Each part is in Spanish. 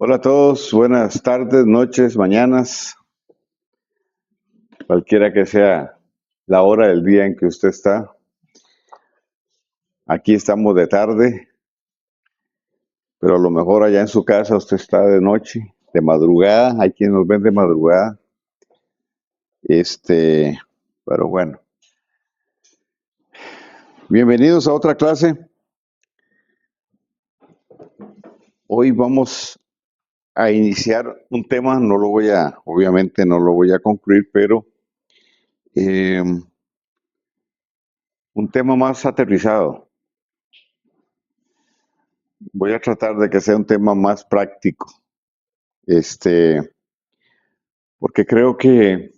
Hola a todos, buenas tardes, noches, mañanas, cualquiera que sea la hora del día en que usted está. Aquí estamos de tarde, pero a lo mejor allá en su casa usted está de noche, de madrugada, hay quien nos ven de madrugada. Este, pero bueno, bienvenidos a otra clase. Hoy vamos a iniciar un tema, obviamente no lo voy a concluir, pero eh, un tema más aterrizado. Voy a tratar de que sea un tema más práctico. Este, Porque creo que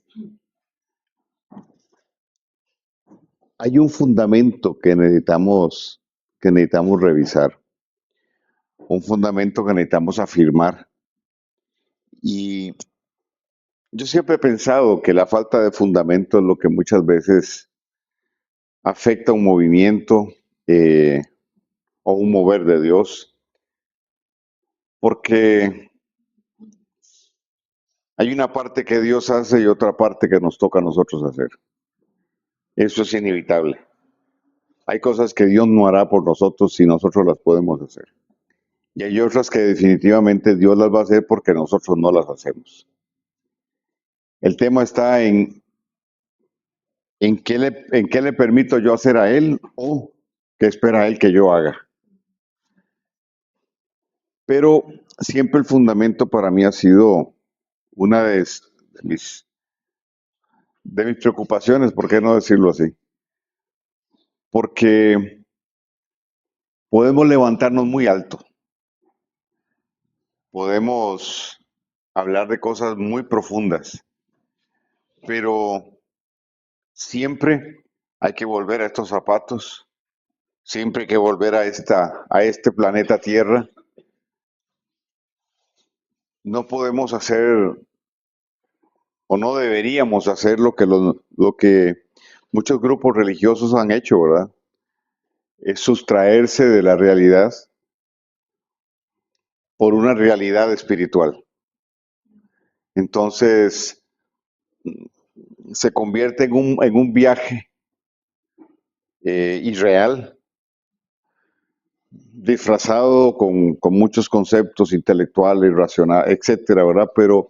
hay un fundamento que necesitamos revisar, un fundamento que necesitamos afirmar. Y yo siempre he pensado que la falta de fundamento es lo que muchas veces afecta un movimiento eh, o un mover de Dios, porque hay una parte que Dios hace y otra parte que nos toca a nosotros hacer. Eso es inevitable. Hay cosas que Dios no hará por nosotros si nosotros las podemos hacer. Y hay otras que definitivamente Dios las va a hacer porque nosotros no las hacemos. El tema está en qué le permito yo hacer a Él o qué espera Él que yo haga. Pero siempre el fundamento para mí ha sido una mis, de mis preocupaciones, ¿por qué no decirlo así? Porque podemos levantarnos muy alto, podemos hablar de cosas muy profundas, pero siempre hay que volver a estos zapatos. Siempre hay que volver a este planeta Tierra. No podemos hacer o no deberíamos hacer lo que muchos grupos religiosos han hecho, ¿verdad? Es sustraerse de la realidad por una realidad espiritual. Entonces se convierte en un viaje irreal, disfrazado con muchos conceptos intelectuales, racionales, etcétera, ¿verdad? Pero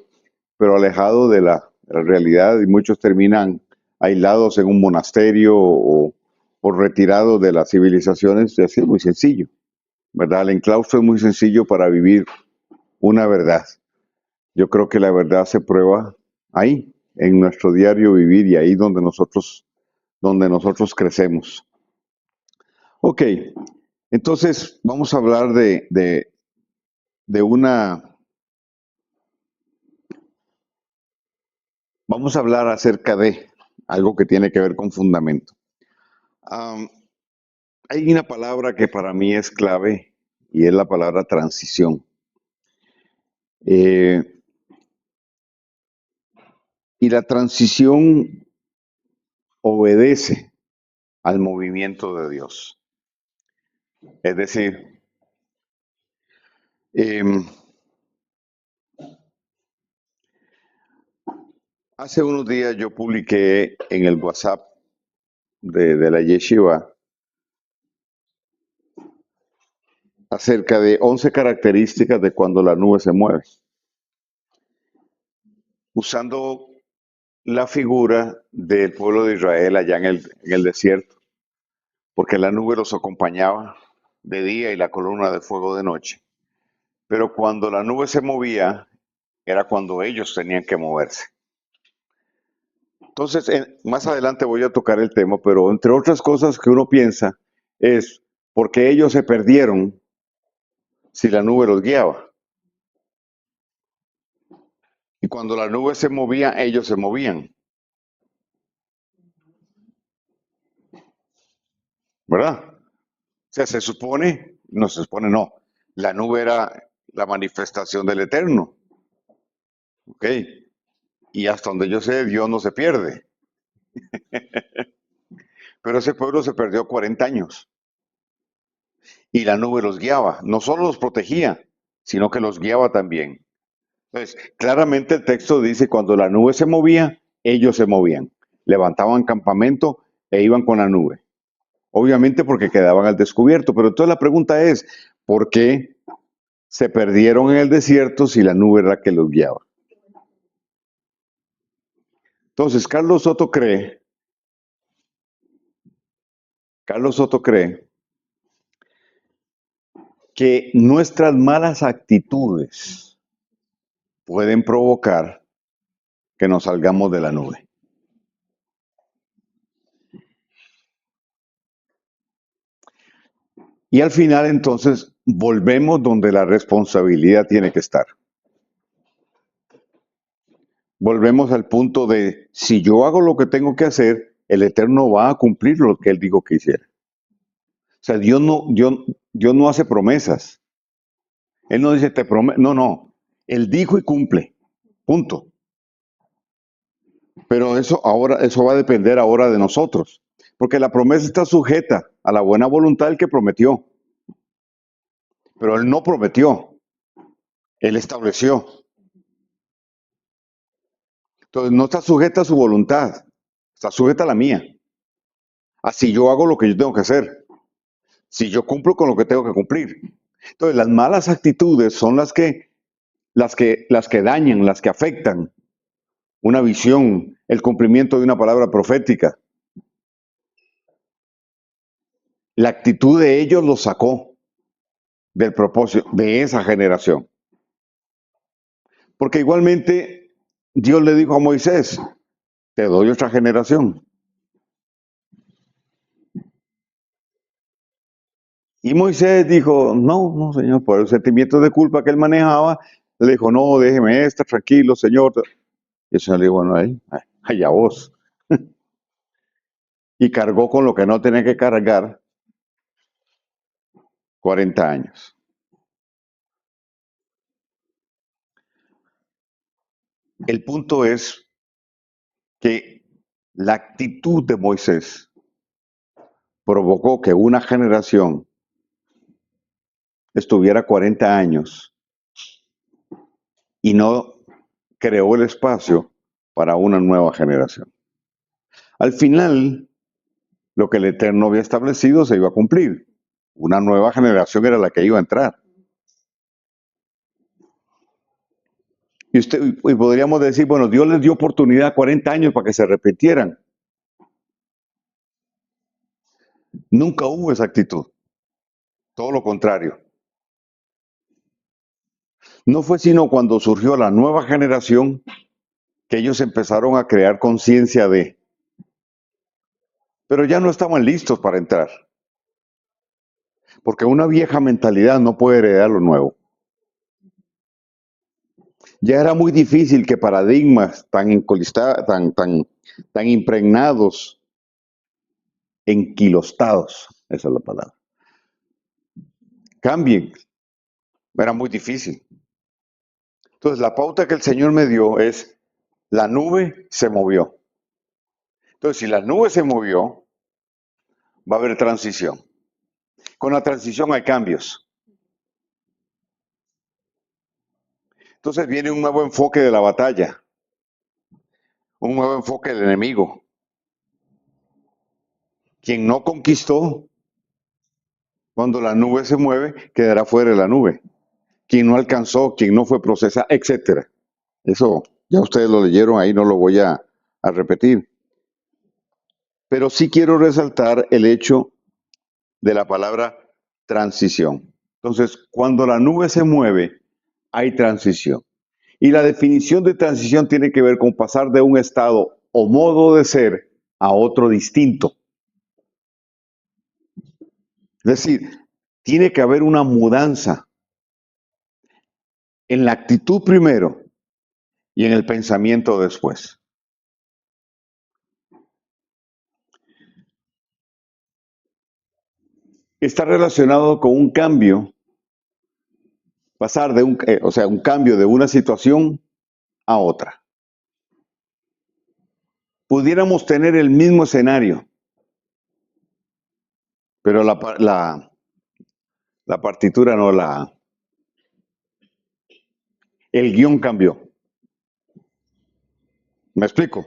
alejado de la realidad, y muchos terminan aislados en un monasterio o retirados de las civilizaciones. Y así es muy sencillo, ¿verdad? El enclausto es muy sencillo para vivir una verdad. Yo creo que la verdad se prueba ahí, en nuestro diario vivir, y ahí donde nosotros crecemos. Ok, entonces vamos a hablar de una, vamos a hablar acerca de algo que tiene que ver con fundamento. Am, Hay una palabra que para mí es clave y es la palabra transición. Eh, y la transición obedece al movimiento de Dios. Es decir, em, hace unos días yo publiqué en el WhatsApp de la Yeshiva acerca de 11 características de cuando la nube se mueve, usando la figura del pueblo de Israel allá en el desierto, porque la nube los acompañaba de día y la columna de fuego de noche. Pero cuando la nube se movía, era cuando ellos tenían que moverse. Entonces, más adelante voy a tocar el tema, pero entre otras cosas que uno piensa es por qué ellos se perdieron si la nube los guiaba. Y cuando la nube se movía, ellos se movían, ¿verdad? O sea, no. La nube era la manifestación del Eterno, ¿ok? Y hasta donde yo sé, Dios no se pierde. Pero ese pueblo se perdió 40 años y la nube los guiaba, no solo los protegía, sino que los guiaba también. Entonces, claramente el texto dice, cuando la nube se movía, ellos se movían. Levantaban campamento e iban con la nube. Obviamente porque quedaban al descubierto, pero entonces la pregunta es, ¿por qué se perdieron en el desierto si la nube era la que los guiaba? Entonces, Carlos Soto cree que nuestras malas actitudes pueden provocar que nos salgamos de la nube. Y al final entonces volvemos donde la responsabilidad tiene que estar. Volvemos al punto de, si yo hago lo que tengo que hacer, el Eterno va a cumplir lo que Él dijo que hiciera. O sea, Dios no hace promesas. Él no dice, te prometo. No, no. Él dijo y cumple. Punto. Pero eso va a depender ahora de nosotros. Porque la promesa está sujeta a la buena voluntad del que prometió. Pero Él no prometió. Él estableció. Entonces no está sujeta a su voluntad. Está sujeta a la mía. Así yo hago lo que yo tengo que hacer. Si yo cumplo con lo que tengo que cumplir. Entonces las malas actitudes son las que dañan, las que afectan una visión, el cumplimiento de una palabra profética. La actitud de ellos los sacó del propósito de esa generación. Porque igualmente Dios le dijo a Moisés, te doy otra generación. Y Moisés dijo, no, no, Señor, por el sentimiento de culpa que él manejaba, le dijo, no, déjeme estar tranquilo, Señor. Y el Señor le dijo, bueno, allá vos. Y cargó con lo que no tenía que cargar 40 años. El punto es que la actitud de Moisés provocó que una generación estuviera 40 años y no creó el espacio para una nueva generación. Al final, lo que el Eterno había establecido se iba a cumplir. Una nueva generación era la que iba a entrar. Y podríamos decir, bueno, Dios les dio oportunidad 40 años para que se arrepintieran. Nunca hubo esa actitud. Todo lo contrario. No fue sino cuando surgió la nueva generación que ellos empezaron a crear conciencia de, pero ya no estaban listos para entrar. Porque una vieja mentalidad no puede heredar lo nuevo. Ya era muy difícil que paradigmas tan impregnados, enquilostados, esa es la palabra, cambien. Era muy difícil. Entonces, la pauta que el Señor me dio es, la nube se movió. Entonces, si la nube se movió, va a haber transición. Con la transición hay cambios. Entonces viene un nuevo enfoque de la batalla, un nuevo enfoque del enemigo. Quien no conquistó, cuando la nube se mueve, quedará fuera de la nube. Quien no alcanzó, quien no fue procesado, etcétera. Eso ya ustedes lo leyeron ahí, no lo voy a repetir. Pero sí quiero resaltar el hecho de la palabra transición. Entonces, cuando la nube se mueve, hay transición. Y la definición de transición tiene que ver con pasar de un estado o modo de ser a otro distinto. Es decir, tiene que haber una mudanza en la actitud primero y en el pensamiento después. Está relacionado con un cambio, pasar de un cambio de una situación a otra. Pudiéramos tener el mismo escenario, pero la partitura no la el guión cambió. ¿Me explico?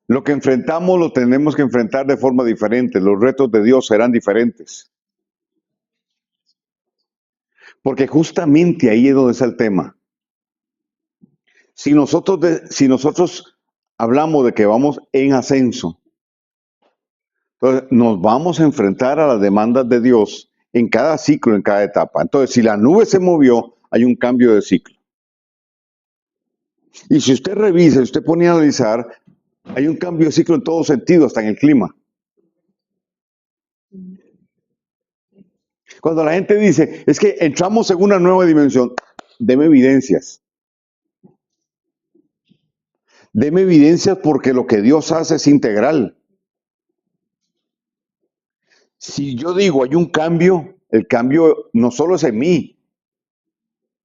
Lo que enfrentamos lo tenemos que enfrentar de forma diferente. Los retos de Dios serán diferentes. Porque justamente ahí es donde está el tema. Si nosotros hablamos de que vamos en ascenso, entonces nos vamos a enfrentar a las demandas de Dios en cada ciclo, en cada etapa. Entonces, si la nube se movió, hay un cambio de ciclo. Y si usted revisa, si usted pone a analizar, hay un cambio de ciclo en todo sentido, hasta en el clima. Cuando la gente dice, es que entramos en una nueva dimensión, deme evidencias. Deme evidencias porque lo que Dios hace es integral. Si yo digo hay un cambio, el cambio no solo es en mí,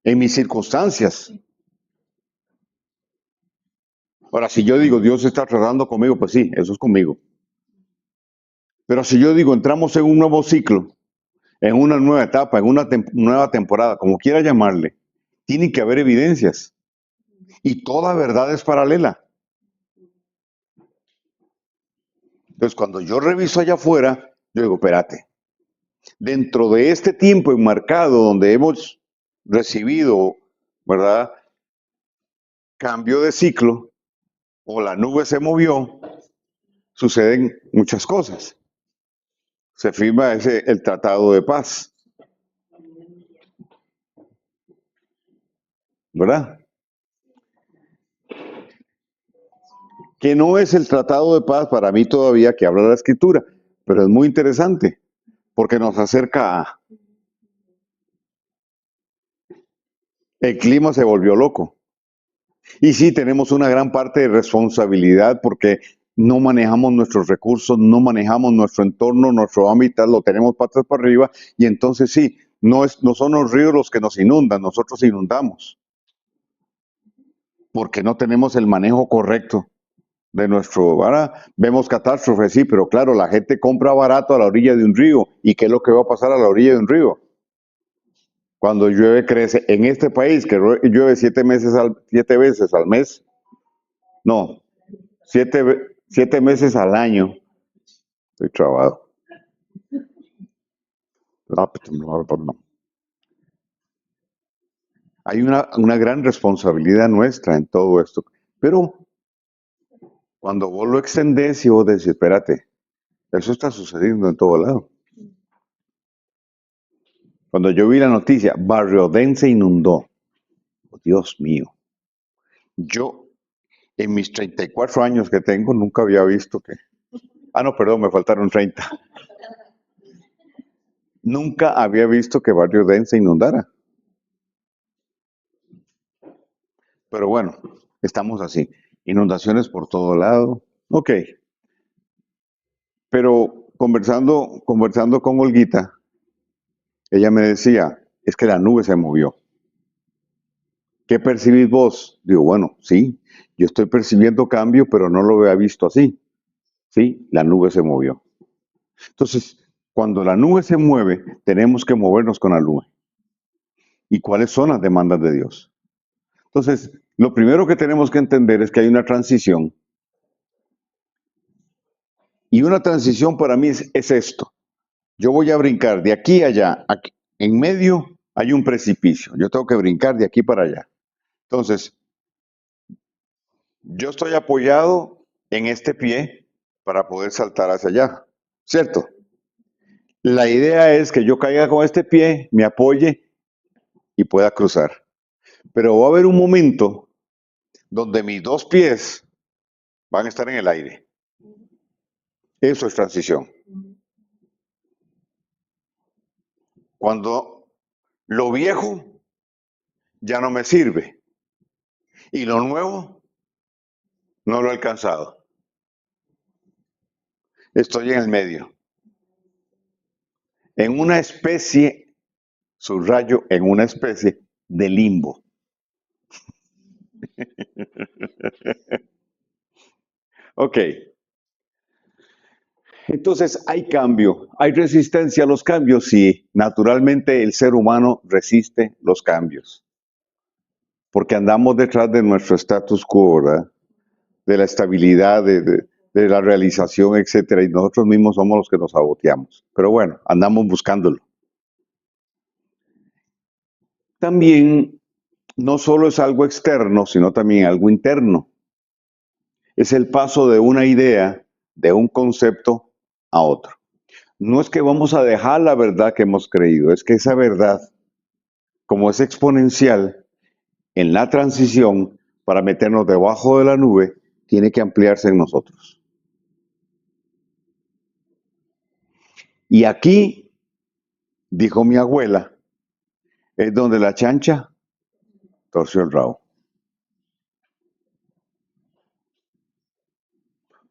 en mis circunstancias. Ahora, si yo digo Dios está tratando conmigo, pues sí, eso es conmigo. Pero si yo digo entramos en un nuevo ciclo, en una nueva etapa, en una nueva temporada, como quiera llamarle, tiene que haber evidencias. Y toda verdad es paralela. Entonces, cuando yo reviso allá afuera, yo digo, espérate, dentro de este tiempo enmarcado donde hemos recibido, ¿verdad? Cambio de ciclo, o la nube se movió, suceden muchas cosas. Se firma el tratado de paz, ¿verdad? Que no es el tratado de paz para mí todavía que habla la escritura, pero es muy interesante porque nos acerca a... El clima se volvió loco. Y sí, tenemos una gran parte de responsabilidad porque no manejamos nuestros recursos, no manejamos nuestro entorno, nuestro hábitat, lo tenemos patas para arriba y entonces sí, no son los ríos los que nos inundan, nosotros inundamos porque no tenemos el manejo correcto de nuestro. Ahora vemos catástrofes, sí, pero claro, la gente compra barato a la orilla de un río. ¿Y qué es lo que va a pasar a la orilla de un río? Cuando llueve, crece. En este país, que llueve 7 veces al mes, no, 7 meses al año. Estoy trabado. Hay una gran responsabilidad nuestra en todo esto. Pero cuando vos lo extendés y vos decís, espérate, eso está sucediendo en todo lado. Cuando yo vi la noticia, Barrio Den se inundó. Oh, Dios mío. Yo, en mis 34 años que tengo, nunca había visto que... Ah, no, perdón, me faltaron 30. Nunca había visto que Barrio Den se inundara. Pero bueno, estamos así. Inundaciones por todo lado. Ok. Pero conversando con Olguita, ella me decía, es que la nube se movió. ¿Qué percibís vos? Digo, bueno, sí, yo estoy percibiendo cambio, pero no lo había visto así. Sí, la nube se movió. Entonces, cuando la nube se mueve, tenemos que movernos con la nube. ¿Y cuáles son las demandas de Dios? Entonces, lo primero que tenemos que entender es que hay una transición. Y una transición para mí es esto. Yo voy a brincar de aquí a allá. Aquí, en medio hay un precipicio. Yo tengo que brincar de aquí para allá. Entonces, yo estoy apoyado en este pie para poder saltar hacia allá. ¿Cierto? La idea es que yo caiga con este pie, me apoye y pueda cruzar. Pero va a haber un momento donde mis dos pies van a estar en el aire. Eso es transición. Cuando lo viejo ya no me sirve y lo nuevo no lo he alcanzado. Estoy en el medio. En una especie, subrayo, en una especie de limbo. Ok. Entonces hay cambio, hay resistencia a los cambios, sí, naturalmente el ser humano resiste los cambios, porque andamos detrás de nuestro status quo, ¿verdad? De la estabilidad, de la realización, etcétera, y nosotros mismos somos los que nos saboteamos. Pero bueno, andamos buscándolo. También no solo es algo externo, sino también algo interno. Es el paso de una idea, de un concepto a otro. No es que vamos a dejar la verdad que hemos creído, es que esa verdad, como es exponencial, en la transición, para meternos debajo de la nube, tiene que ampliarse en nosotros. Y aquí, dijo mi abuela, es donde la chancha torció el rabo.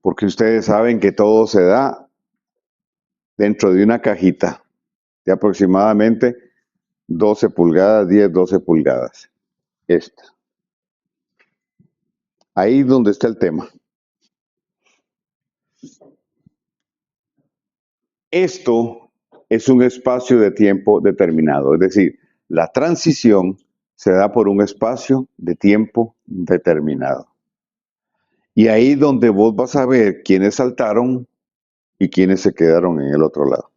Porque ustedes saben que todo se da dentro de una cajita de aproximadamente 12 pulgadas, 10, 12 pulgadas. Esta. Ahí es donde está el tema. Esto es un espacio de tiempo determinado, es decir, la transición se da por un espacio de tiempo determinado. Y ahí donde vos vas a ver quiénes saltaron y quiénes se quedaron en el otro lado.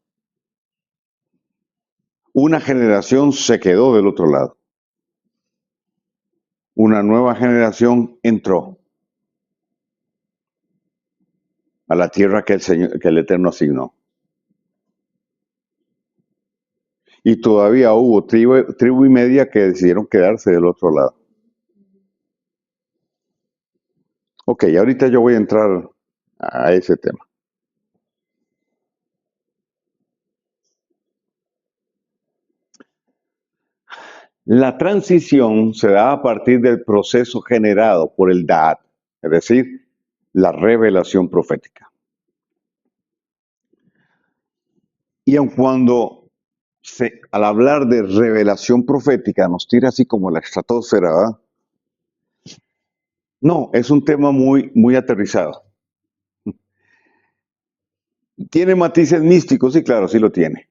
Una generación se quedó del otro lado. Una nueva generación entró a la tierra que el Eterno asignó. Y todavía hubo tribu y media que decidieron quedarse del otro lado. Ok, ahorita yo voy a entrar a ese tema. La transición se da a partir del proceso generado por el Da'at, es decir, la revelación profética. Y aun cuando al hablar de revelación profética nos tira así como la estratosfera, ¿verdad? No, es un tema muy, muy aterrizado. ¿Tiene matices místicos? Sí, claro, sí lo tiene.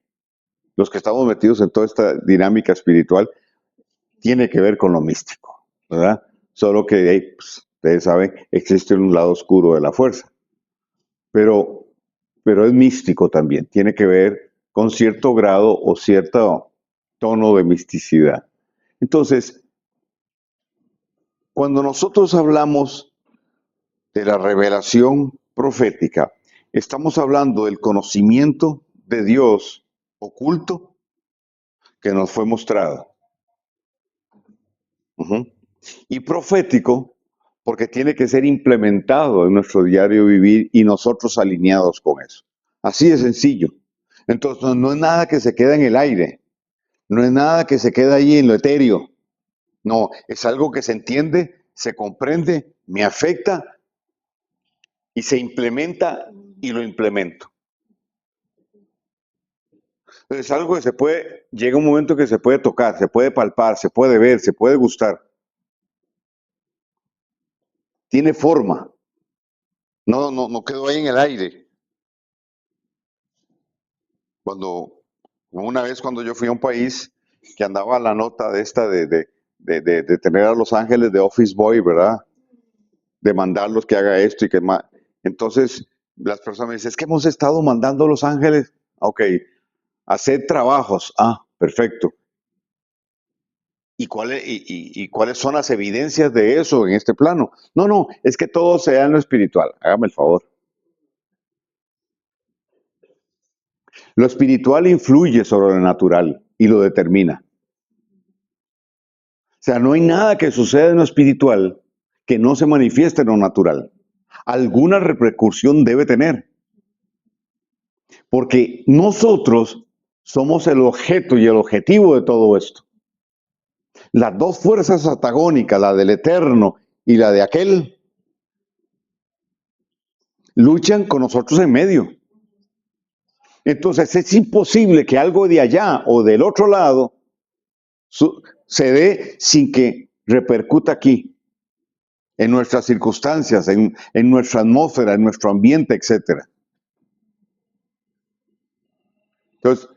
Los que estamos metidos en toda esta dinámica espiritual tiene que ver con lo místico, ¿verdad? Solo que, pues, ustedes saben, existe un lado oscuro de la fuerza. Pero es místico también, tiene que ver con cierto grado o cierto tono de misticidad. Entonces, cuando nosotros hablamos de la revelación profética, estamos hablando del conocimiento de Dios oculto que nos fue mostrado. Y profético porque tiene que ser implementado en nuestro diario vivir y nosotros alineados con eso. Así de sencillo. Entonces no es nada que se queda en el aire, no es nada que se queda ahí en lo etéreo. No, es algo que se entiende, se comprende, me afecta y se implementa y lo implemento. Es algo que se puede, llega un momento que se puede tocar, se puede palpar, se puede ver, se puede gustar. Tiene forma. No quedó ahí en el aire. Una vez cuando yo fui a un país que andaba la nota de esta de tener a Los Ángeles de Office Boy, ¿verdad? De mandarlos que haga esto y que más. Entonces, las personas me dicen, es que hemos estado mandando a Los Ángeles. Ok, hacer trabajos. Ah, perfecto. ¿Y cuáles son las evidencias de eso en este plano? No, es que todo sea en lo espiritual. Hágame el favor. Lo espiritual influye sobre lo natural y lo determina. O sea, no hay nada que suceda en lo espiritual que no se manifieste en lo natural. Alguna repercusión debe tener. Porque nosotros somos el objeto y el objetivo de todo esto. Las dos fuerzas antagónicas, la del eterno y la de aquel, luchan con nosotros en medio. Entonces es imposible que algo de allá o del otro lado se dé sin que repercuta aquí, en nuestras circunstancias, en nuestra atmósfera, en nuestro ambiente, etc. Entonces,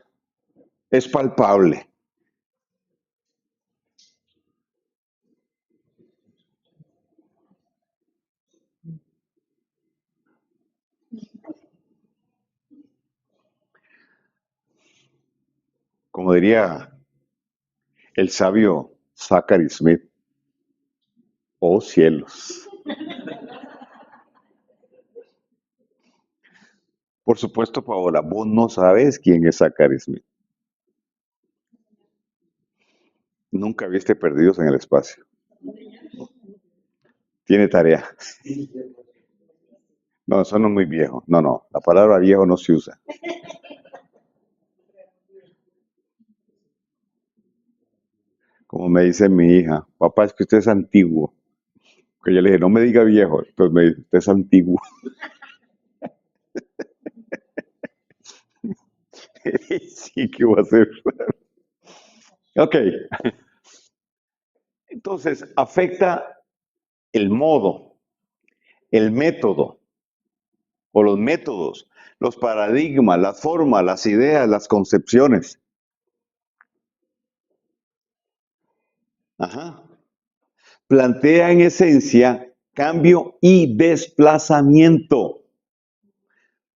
es palpable. Como diría el sabio Zachary Smith, oh cielos. Por supuesto, Paola, vos no sabes quién es Zachary Smith. Nunca viste Perdidos en el Espacio. Tiene tarea. No, eso no es muy viejo. No, no, la palabra viejo no se usa. Como me dice mi hija, papá, es que usted es antiguo. Que yo le dije, no me diga viejo, entonces me dice, usted es antiguo. Sí, ¿qué va a hacer? Ok, entonces afecta el modo, el método o los métodos, los paradigmas, las formas, las ideas, las concepciones. Ajá. Plantea en esencia cambio y desplazamiento.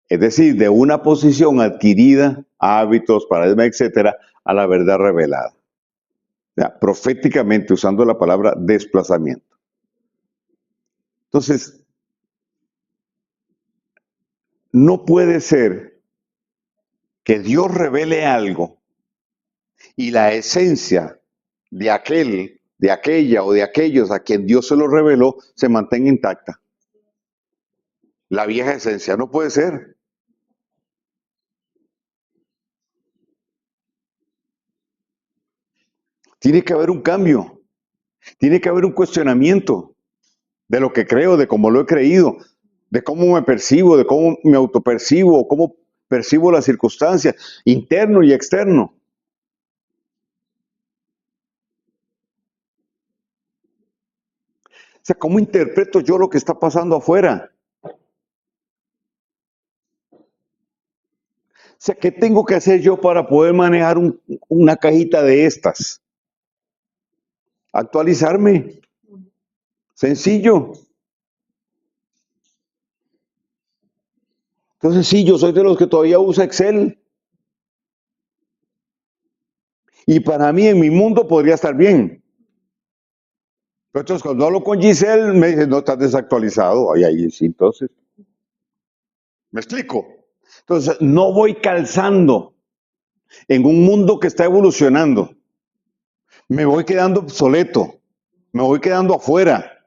Es decir, de una posición adquirida, hábitos, paradigmas, etcétera, a la verdad revelada. O sea, proféticamente usando la palabra desplazamiento. Entonces, no puede ser que Dios revele algo y la esencia de aquel, de aquella o de aquellos a quien Dios se lo reveló se mantenga intacta. La vieja esencia no puede ser. Tiene que haber un cambio, tiene que haber un cuestionamiento de lo que creo, de cómo lo he creído, de cómo me percibo, de cómo me autopercibo, cómo percibo las circunstancias, interno y externo. O sea, ¿cómo interpreto yo lo que está pasando afuera? O sea, ¿qué tengo que hacer yo para poder manejar una cajita de estas? Actualizarme. Sencillo. Entonces, sí, yo soy de los que todavía usa Excel. Y para mí, en mi mundo, podría estar bien. Pero entonces, cuando hablo con Giselle, me dice, no, estás desactualizado. Ay, ahí sí, entonces. ¿Me explico? Entonces, no voy calzando en un mundo que está evolucionando. Me voy quedando obsoleto. Me voy quedando afuera.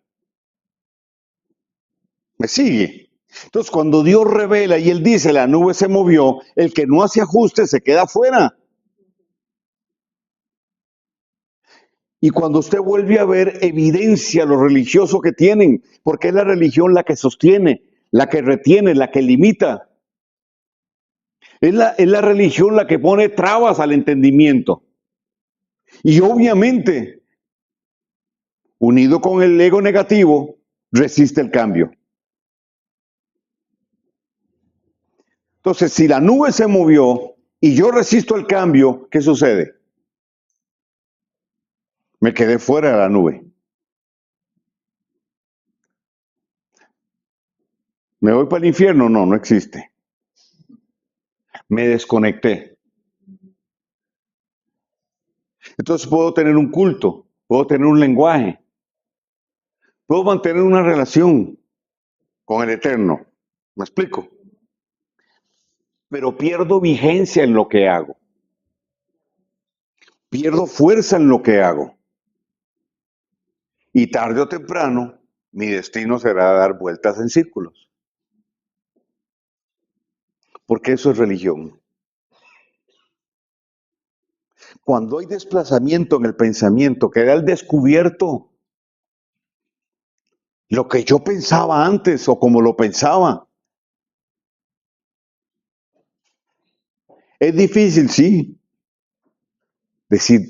¿Me sigue? Entonces, cuando Dios revela y Él dice, la nube se movió, el que no hace ajustes se queda afuera. Y cuando usted vuelve a ver, evidencia lo religioso que tienen, porque es la religión la que sostiene, la que retiene, la que limita. Es la religión la que pone trabas al entendimiento. Y obviamente, unido con el ego negativo, resiste el cambio. Entonces, si la nube se movió y yo resisto el cambio, ¿qué sucede? Me quedé fuera de la nube. ¿Me voy para el infierno? No, no existe. Me desconecté. Entonces puedo tener un culto, puedo tener un lenguaje, puedo mantener una relación con el Eterno. ¿Me explico? Pero pierdo vigencia en lo que hago. Pierdo fuerza en lo que hago. Y tarde o temprano, mi destino será dar vueltas en círculos. Porque eso es religión. Cuando hay desplazamiento en el pensamiento, queda al descubierto lo que yo pensaba antes o como lo pensaba. Es difícil, sí, decir,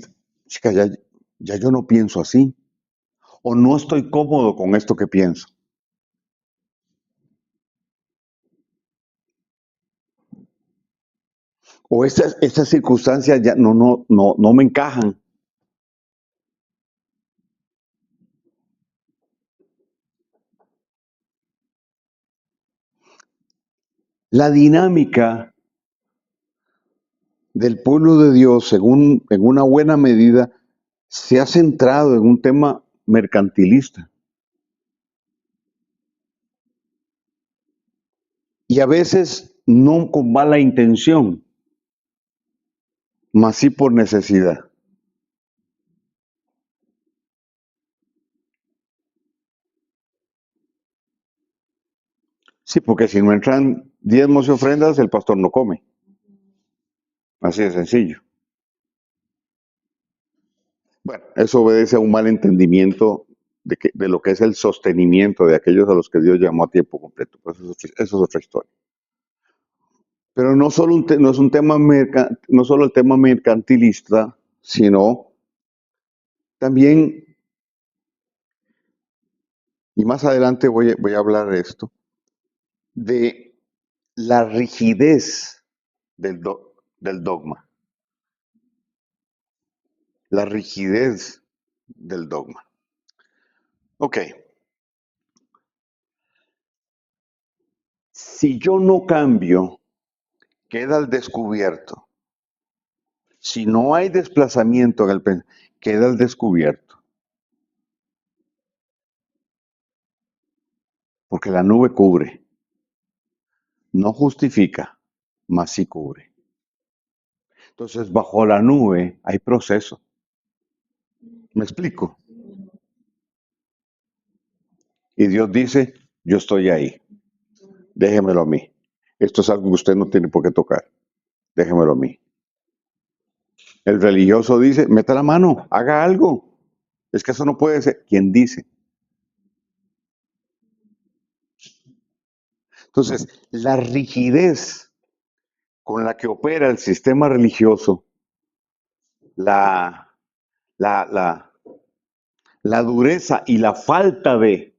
chica, ya yo no pienso así. O no estoy cómodo con esto que pienso. O estas circunstancias ya no me encajan. La dinámica del pueblo de Dios, en una buena medida, se ha centrado en un tema mercantilista. Y a veces no con mala intención, mas sí por necesidad. Sí, porque si no entran diezmos y ofrendas, el pastor no come. Así de sencillo. Bueno, eso obedece a un mal entendimiento de lo que es el sostenimiento de aquellos a los que Dios llamó a tiempo completo. Pues eso es otra historia. Pero no es un tema no solo el tema mercantilista, sino también, y más adelante voy a hablar de esto, de la rigidez del dogma. La rigidez del dogma. Ok. Si yo no cambio, queda al descubierto. Si no hay desplazamiento en el pensamiento, queda al descubierto. Porque la nube cubre. No justifica, mas sí cubre. Entonces, bajo la nube hay proceso. ¿Me explico? Y Dios dice, yo estoy ahí. Déjemelo a mí. Esto es algo que usted no tiene por qué tocar. Déjemelo a mí. El religioso dice, meta la mano, haga algo. Es que eso no puede ser. ¿Quién dice? Entonces, la rigidez con la que opera el sistema religioso, la, la, la, la dureza y la falta de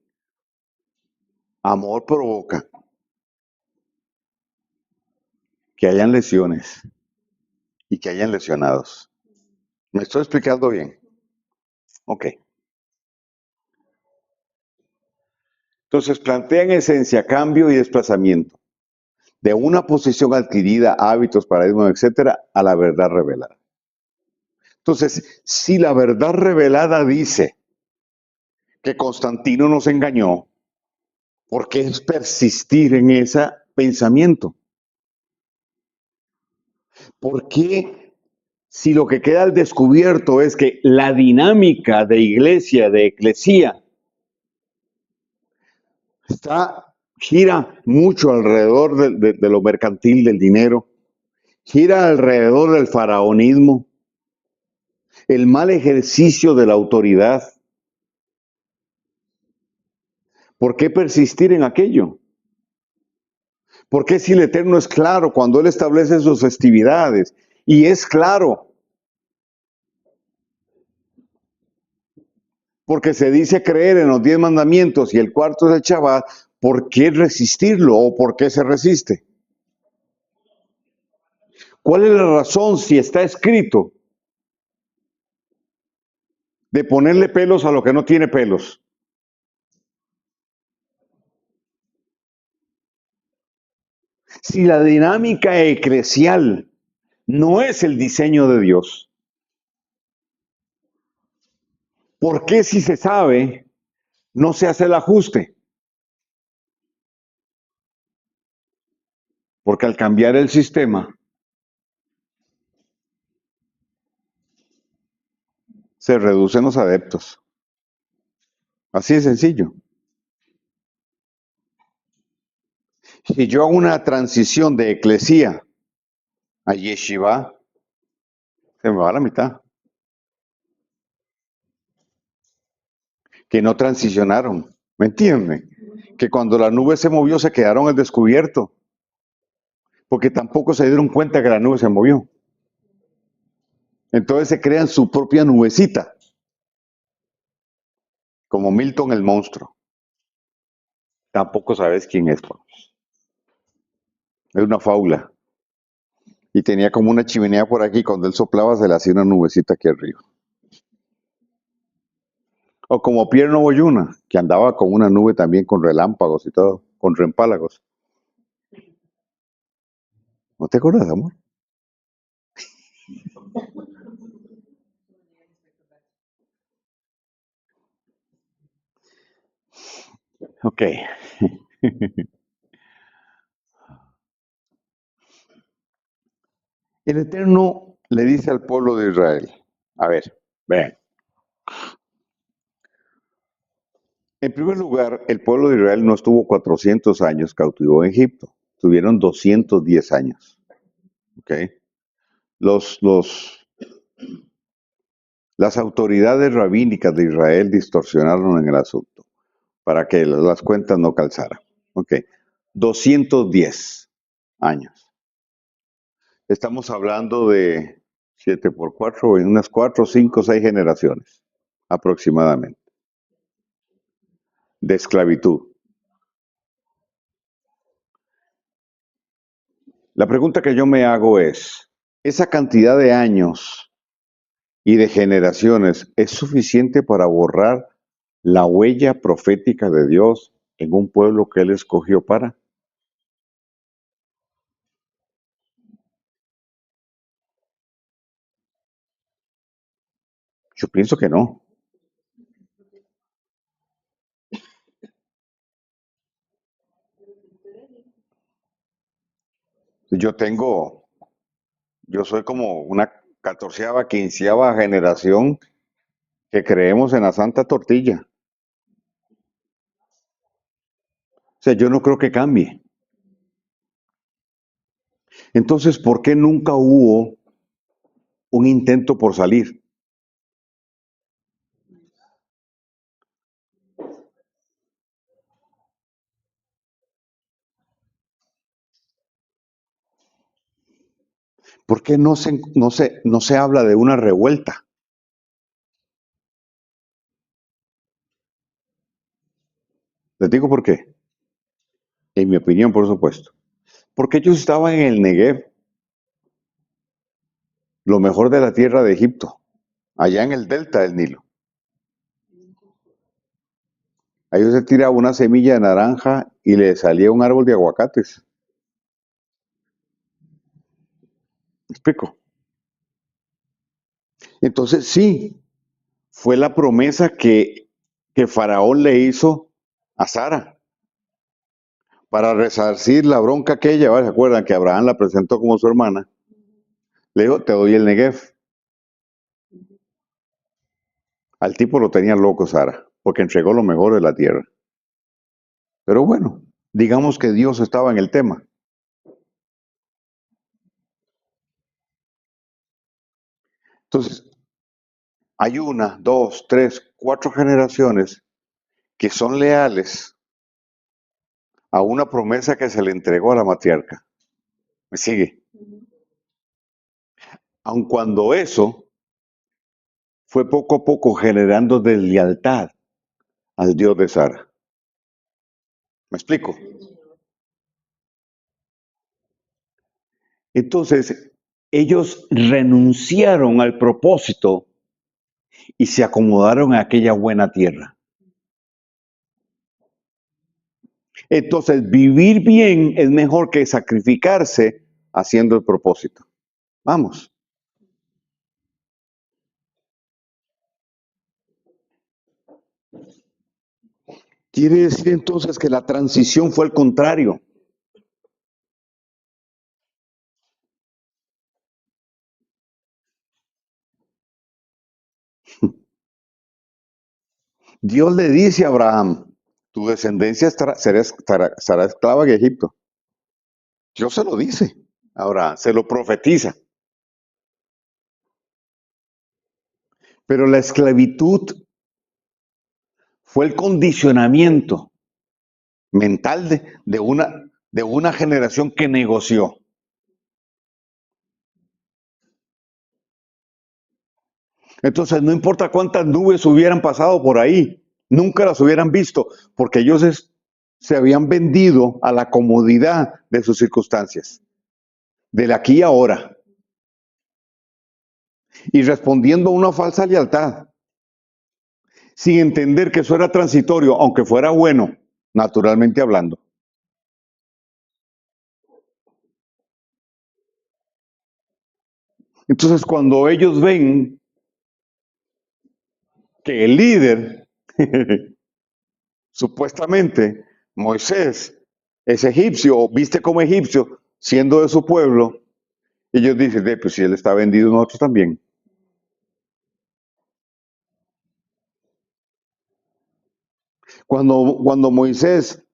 amor provoca que hayan lesiones y que hayan lesionados. ¿Me estoy explicando bien? Ok. Entonces plantea en esencia cambio y desplazamiento de una posición adquirida, hábitos, paradigmas, etcétera, a la verdad revelada. Entonces, si la verdad revelada dice que Constantino nos engañó, ¿por qué es persistir en ese pensamiento? ¿Por qué, si lo que queda al descubierto es que la dinámica de iglesia, de eclesía, gira mucho alrededor de lo mercantil, del dinero, gira alrededor del faraonismo, el mal ejercicio de la autoridad? ¿Por qué persistir en aquello? ¿Por qué si el Eterno es claro cuando Él establece sus festividades? Y es claro, porque se dice creer en los 10 mandamientos y el cuarto es el Shabbat, ¿por qué resistirlo o por qué se resiste? ¿Cuál es la razón si está escrito de ponerle pelos a lo que no tiene pelos? Si la dinámica eclesial no es el diseño de Dios, ¿por qué si se sabe no se hace el ajuste? Porque al cambiar el sistema se reducen los adeptos. Así de sencillo. Si yo hago una transición de eclesía a yeshiva, se me va a la mitad. Que no transicionaron. ¿Me entienden? Que cuando la nube se movió se quedaron al descubierto. Porque tampoco se dieron cuenta que la nube se movió. Entonces se crean su propia nubecita. Como Milton el monstruo. Tampoco sabes quién es. Es una fábula. Y tenía como una chimenea por aquí, cuando él soplaba se le hacía una nubecita aquí arriba. O como Pierre Novoyuna, que andaba con una nube también con relámpagos y todo, con rempálagos. ¿No te acuerdas, amor? Ok. El Eterno le dice al pueblo de Israel, a ver, vean, en primer lugar, el pueblo de Israel no estuvo 400 años cautivo en Egipto, tuvieron 210 años. ¿Ok? Los, los, las autoridades rabínicas de Israel distorsionaron en el asunto para que las cuentas no calzaran. ¿Ok? 210 años. Estamos hablando de 7 por 4, en unas 4, 5, 6 generaciones aproximadamente de esclavitud. La pregunta que yo me hago es, ¿esa cantidad de años y de generaciones es suficiente para borrar la huella profética de Dios en un pueblo que Él escogió para? Yo pienso que no. Yo tengo, yo soy como una 14ª, 15ª generación que creemos en la Santa Tortilla. O sea, yo no creo que cambie. Entonces, ¿por qué nunca hubo un intento por salir? ¿Por qué no se habla de una revuelta? Les digo por qué. En mi opinión, por supuesto. Porque ellos estaban en el Negev, lo mejor de la tierra de Egipto, allá en el delta del Nilo. Ahí se tiraba una semilla de naranja y le salía un árbol de aguacates. ¿Me explico? Entonces, sí, fue la promesa que Faraón le hizo a Sara para resarcir la bronca aquella. ¿Se acuerdan que Abraham la presentó como su hermana? Le dijo, te doy el Negev. Al tipo lo tenía loco Sara, porque entregó lo mejor de la tierra. Pero bueno, digamos que Dios estaba en el tema. Entonces, hay una, dos, tres, cuatro generaciones que son leales a una promesa que se le entregó a la matriarca. ¿Me sigue? Aun cuando eso fue poco a poco generando deslealtad al Dios de Sara. ¿Me explico? Entonces, ellos renunciaron al propósito y se acomodaron a aquella buena tierra. Entonces, vivir bien es mejor que sacrificarse haciendo el propósito. Vamos. Quiere decir entonces que la transición fue al contrario. Dios le dice a Abraham, tu descendencia estará esclava en Egipto. Dios se lo dice. Ahora, se lo profetiza. Pero la esclavitud fue el condicionamiento mental de una generación que negoció. Entonces, no importa cuántas nubes hubieran pasado por ahí, nunca las hubieran visto, porque ellos se habían vendido a la comodidad de sus circunstancias. del aquí y ahora, y respondiendo a una falsa lealtad, sin entender que eso era transitorio, aunque fuera bueno, naturalmente hablando. Entonces, cuando ellos ven que el líder, supuestamente Moisés, es egipcio o viste como egipcio, siendo de su pueblo, ellos dicen, pues si él está vendido, nosotros también. Cuando Moisés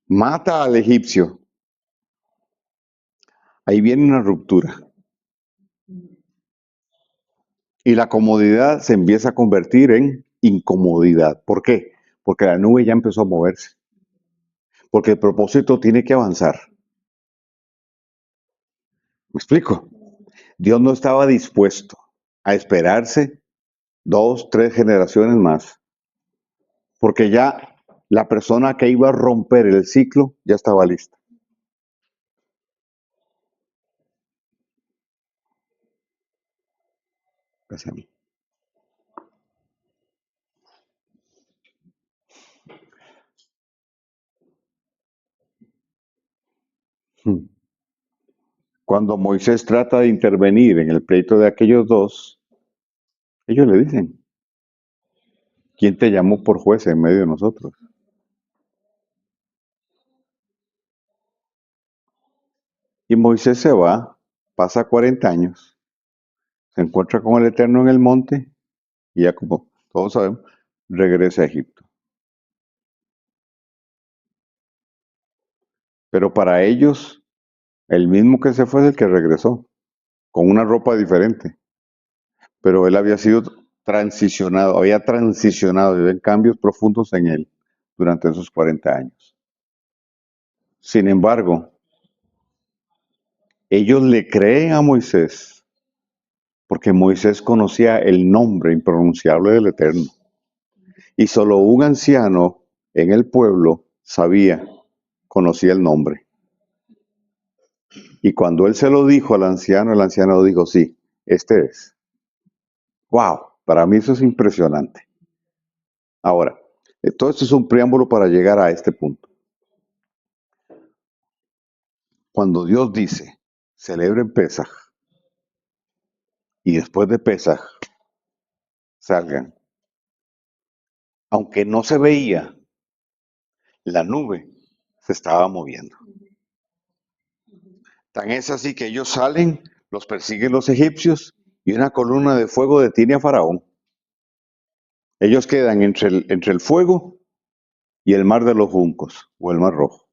mata al egipcio, ahí viene una ruptura. Y la comodidad se empieza a convertir en incomodidad. ¿Por qué? Porque la nube ya empezó a moverse. Porque el propósito tiene que avanzar. ¿Me explico? Dios no estaba dispuesto a esperarse 2, 3 generaciones más. Porque ya la persona que iba a romper el ciclo ya estaba lista. Gracias a mí. Cuando Moisés trata de intervenir en el pleito de aquellos dos, ellos le dicen, ¿quién te llamó por juez en medio de nosotros? Y Moisés se va, pasa 40 años, se encuentra con el Eterno en el monte y ya como todos sabemos, regresa a Egipto. Pero para ellos, el mismo que se fue es el que regresó, con una ropa diferente. Pero él había sido transicionado, había transicionado y ven cambios profundos en él durante esos 40 años. Sin embargo, ellos le creen a Moisés porque Moisés conocía el nombre impronunciable del Eterno. Y solo un anciano en el pueblo conocía el nombre. Y cuando él se lo dijo al anciano, el anciano dijo, sí, este es. ¡Wow! Para mí eso es impresionante. Ahora, todo esto es un preámbulo para llegar a este punto. Cuando Dios dice, celebren Pesaj, y después de Pesaj, salgan, aunque no se veía, la nube se estaba moviendo. Tan es así que ellos salen, los persiguen los egipcios, y una columna de fuego detiene a Faraón. Ellos quedan entre el fuego y el mar de los juncos, o el mar rojo.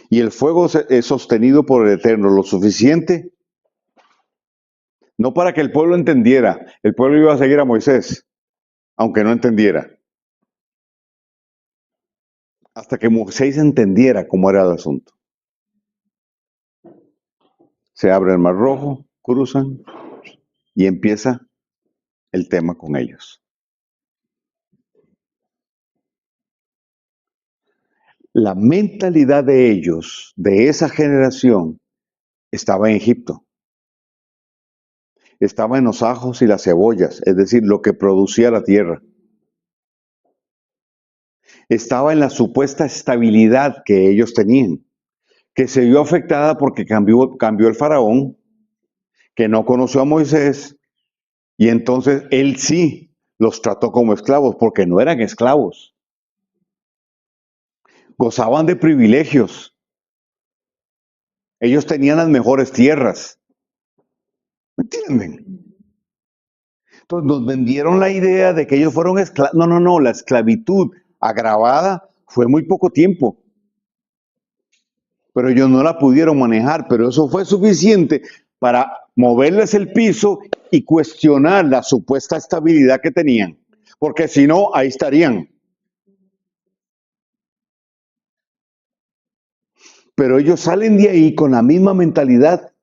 Y el fuego es sostenido por el Eterno lo suficiente, no para que el pueblo entendiera, el pueblo iba a seguir a Moisés, aunque no entendiera, hasta que Moisés entendiera cómo era el asunto. Se abre el mar rojo, cruzan y empieza el tema con ellos. La mentalidad de ellos, de esa generación, estaba en Egipto. Estaba en los ajos y las cebollas, es decir, lo que producía la tierra. Estaba en la supuesta estabilidad que ellos tenían, que se vio afectada porque cambió el faraón, que no conoció a Moisés, y entonces él sí los trató como esclavos, porque no eran esclavos. Gozaban de privilegios. Ellos tenían las mejores tierras. ¿Me entienden? Entonces nos vendieron la idea de que ellos fueron esclavos. No, la esclavitud agravada fue muy poco tiempo. Pero ellos no la pudieron manejar, pero eso fue suficiente para moverles el piso y cuestionar la supuesta estabilidad que tenían. Porque si no, ahí estarían. Pero ellos salen de ahí con la misma mentalidad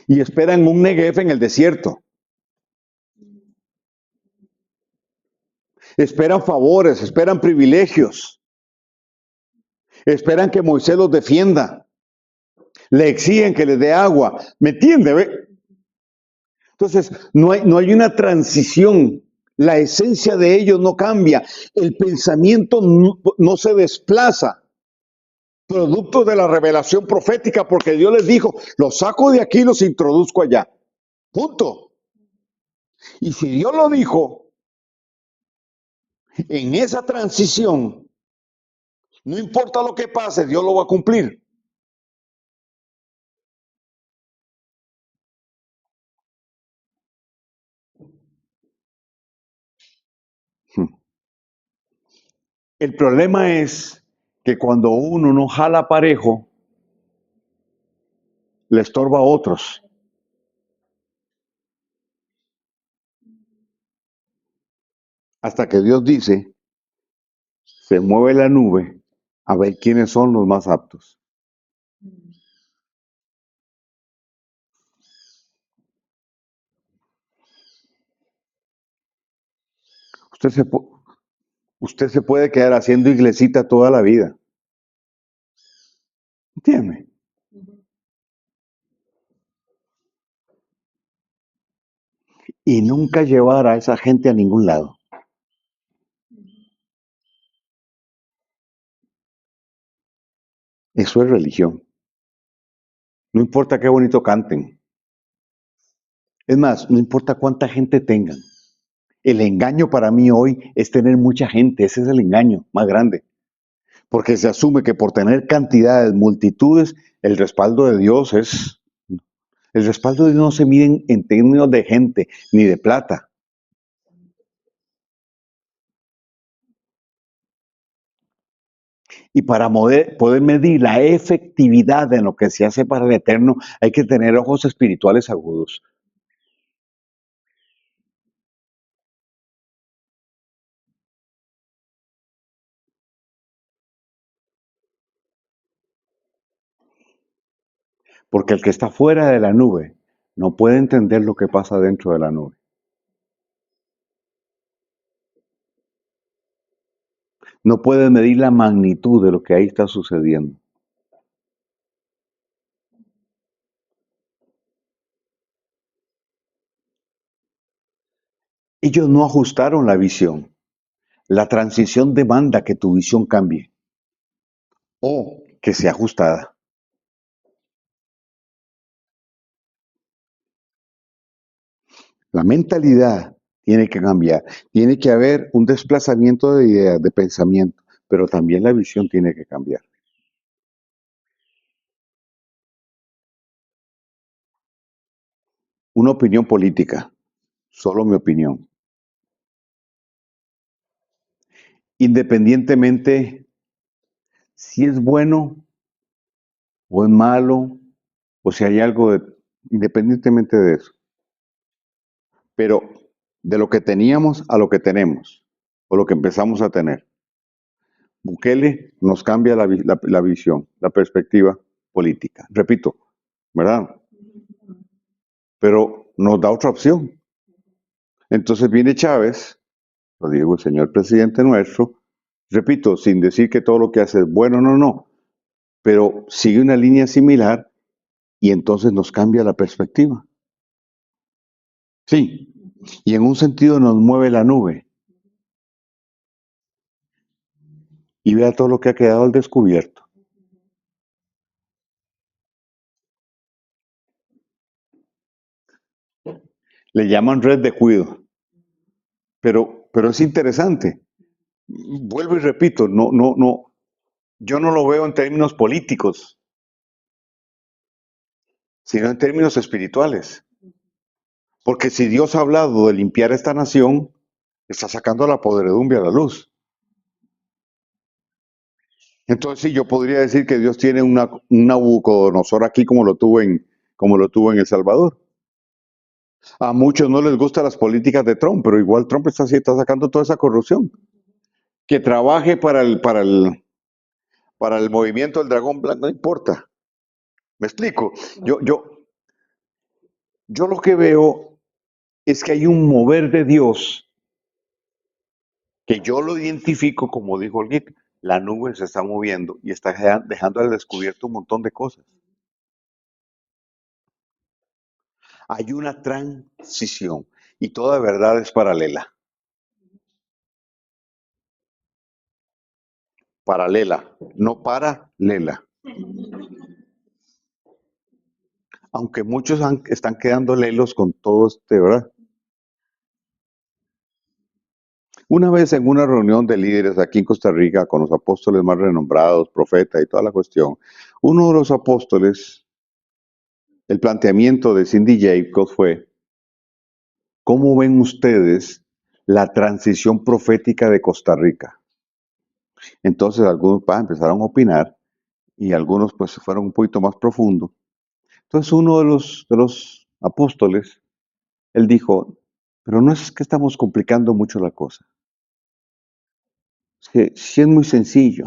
y esperan un Negev en el desierto. Esperan favores, esperan privilegios. Esperan que Moisés los defienda. Le exigen que les dé agua. ¿Me entiende? ¿Ve? Entonces, no hay una transición. La esencia de ellos no cambia. El pensamiento no se desplaza. Producto de la revelación profética, porque Dios les dijo, los saco de aquí y los introduzco allá. Punto. Y si Dios lo dijo, en esa transición, no importa lo que pase, Dios lo va a cumplir. El problema es que cuando uno no jala parejo, le estorba a otros. Hasta que Dios dice, se mueve la nube a ver quiénes son los más aptos. Usted se, usted se puede quedar haciendo iglesita toda la vida. ¿Entiende? Y nunca llevar a esa gente a ningún lado. Eso es religión. No importa qué bonito canten. Es más, no importa cuánta gente tengan. El engaño para mí hoy es tener mucha gente. Ese es el engaño más grande. Porque se asume que por tener cantidades, multitudes, el respaldo de Dios es... El respaldo de Dios no se mide en términos de gente ni de plata. Y para poder medir la efectividad en lo que se hace para el eterno, hay que tener ojos espirituales agudos. Porque el que está fuera de la nube no puede entender lo que pasa dentro de la nube. No puede medir la magnitud de lo que ahí está sucediendo. Ellos no ajustaron la visión. La transición demanda que tu visión cambie o que sea ajustada. La mentalidad tiene que cambiar. Tiene que haber un desplazamiento de ideas, de pensamiento, pero también la visión tiene que cambiar. Una opinión política, solo mi opinión. Independientemente si es bueno o es malo, o si hay algo independientemente de eso. Pero de lo que teníamos a lo que tenemos, o lo que empezamos a tener. Bukele nos cambia la visión, la perspectiva política. Repito, ¿verdad? Pero nos da otra opción. Entonces viene Chávez, lo digo el señor presidente nuestro, repito, sin decir que todo lo que hace es bueno, no, pero sigue una línea similar y entonces nos cambia la perspectiva. Sí, y en un sentido nos mueve la nube. Y vea todo lo que ha quedado al descubierto. Le llaman red de cuido, pero es interesante. Vuelvo y repito, no, yo no lo veo en términos políticos, sino en términos espirituales. Porque si Dios ha hablado de limpiar esta nación, está sacando la podredumbre a la luz. Entonces sí, yo podría decir que Dios tiene un Nabucodonosor aquí como lo tuvo en El Salvador. A muchos no les gustan las políticas de Trump, pero igual Trump está sacando toda esa corrupción. Que trabaje para el movimiento del dragón blanco, no importa. ¿Me explico? Yo lo que veo es que hay un mover de Dios que yo lo identifico, como dijo Olguita, La nube se está moviendo y está dejando al descubierto un montón de cosas. Hay una transición y toda verdad es paralela. Paralela, no paralela. Aunque muchos están quedando lelos con todo este, ¿verdad? Una vez en una reunión de líderes aquí en Costa Rica con los apóstoles más renombrados, profetas y toda la cuestión, uno de los apóstoles, el planteamiento de Cindy Jacobs fue, ¿cómo ven ustedes la transición profética de Costa Rica? Entonces algunos empezaron a opinar y algunos pues se fueron un poquito más profundo. Entonces uno de los apóstoles, él dijo, pero no es que estamos complicando mucho la cosa, es que sí es muy sencillo,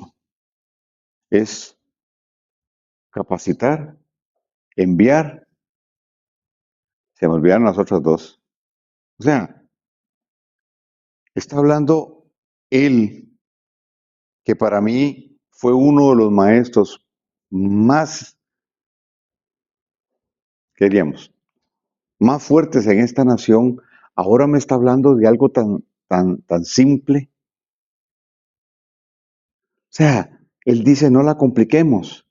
es capacitar, enviar, se me olvidaron las otras dos. O sea, está hablando él, que para mí fue uno de los maestros más, queríamos, más fuertes en esta nación, ahora me está hablando de algo tan simple. O sea, él dice, no la compliquemos.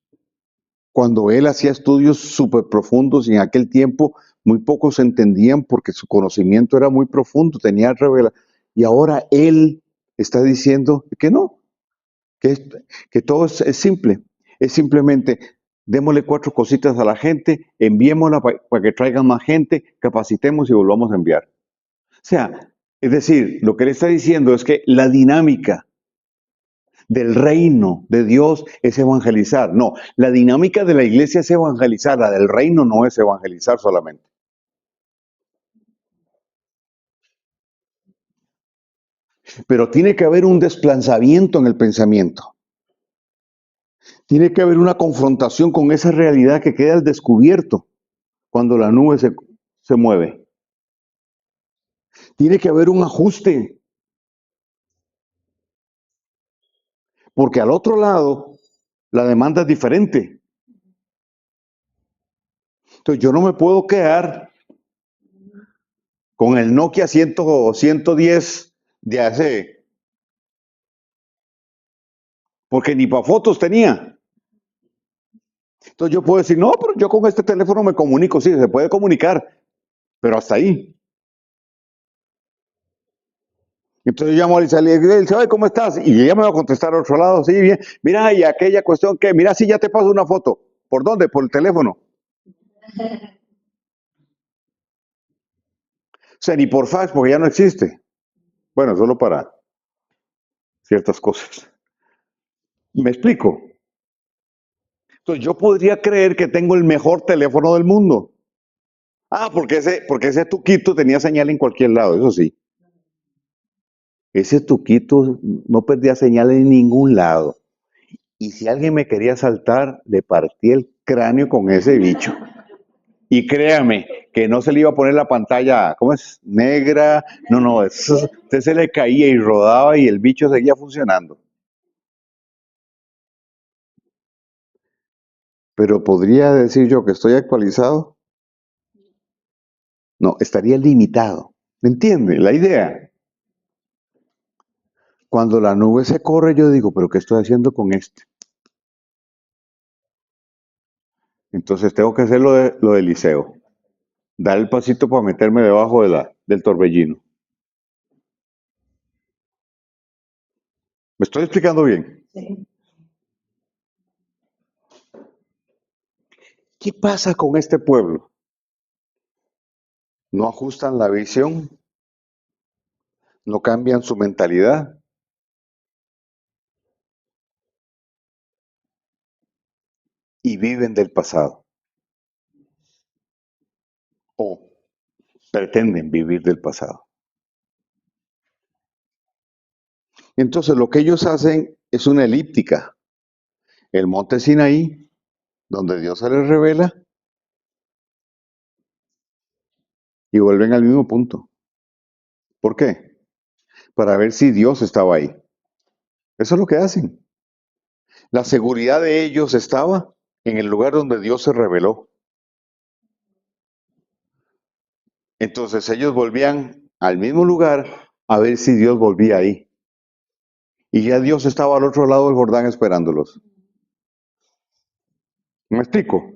Cuando él hacía estudios súper profundos y en aquel tiempo muy pocos entendían porque su conocimiento era muy profundo, tenía revelación. Y ahora él está diciendo que no, que, que todo es simple. Es simplemente, démosle 4 cositas a la gente, enviémosla para que traigan más gente, capacitemos y volvamos a enviar. O sea, es decir, lo que él está diciendo es que la dinámica del reino de Dios es evangelizar. No, la dinámica de la iglesia es evangelizar, la del reino no es evangelizar solamente. Pero tiene que haber un desplazamiento en el pensamiento. Tiene que haber una confrontación con esa realidad que queda al descubierto cuando la nube se mueve. Tiene que haber un ajuste, porque al otro lado la demanda es diferente. Entonces yo no me puedo quedar con el Nokia 110 de hace, porque ni para fotos tenía. Entonces yo puedo decir, no, pero yo con este teléfono me comunico, sí, se puede comunicar, pero hasta ahí. Entonces yo llamo a Lisa y le digo, "Ay, ¿cómo estás?" Y ella me va a contestar al otro lado, sí, bien. Mira, y aquella cuestión que, mira, sí, ya te paso una foto. ¿Por dónde? Por el teléfono. O sea, ni por fax, porque ya no existe. Bueno, solo para ciertas cosas. ¿Me explico? Entonces yo podría creer que tengo el mejor teléfono del mundo. Ah, porque ese tuquito tenía señal en cualquier lado, eso sí. Ese tuquito no perdía señal en ningún lado. Y si alguien me quería saltar, le partí el cráneo con ese bicho. Y créame que no se le iba a poner la pantalla, ¿cómo es? Negra. No, no, usted se le caía y rodaba y el bicho seguía funcionando. Pero podría decir yo que estoy actualizado. No, estaría limitado. ¿Me entiende la idea? Cuando la nube se corre, yo digo, ¿pero qué estoy haciendo con este? Entonces tengo que hacer lo de Eliseo. Dar el pasito para meterme debajo del torbellino. ¿Me estoy explicando bien? ¿Qué pasa con este pueblo? No ajustan la visión, no cambian su mentalidad y viven del pasado o pretenden vivir del pasado. Entonces lo que ellos hacen es una elíptica. El monte Sinaí, donde Dios se les revela y vuelven al mismo punto. ¿Por qué? Para ver si Dios estaba ahí. Eso es lo que hacen. La seguridad de ellos estaba en el lugar donde Dios se reveló. Entonces ellos volvían al mismo lugar a ver si Dios volvía ahí. Y ya Dios estaba al otro lado del Jordán esperándolos. ¿Me explico?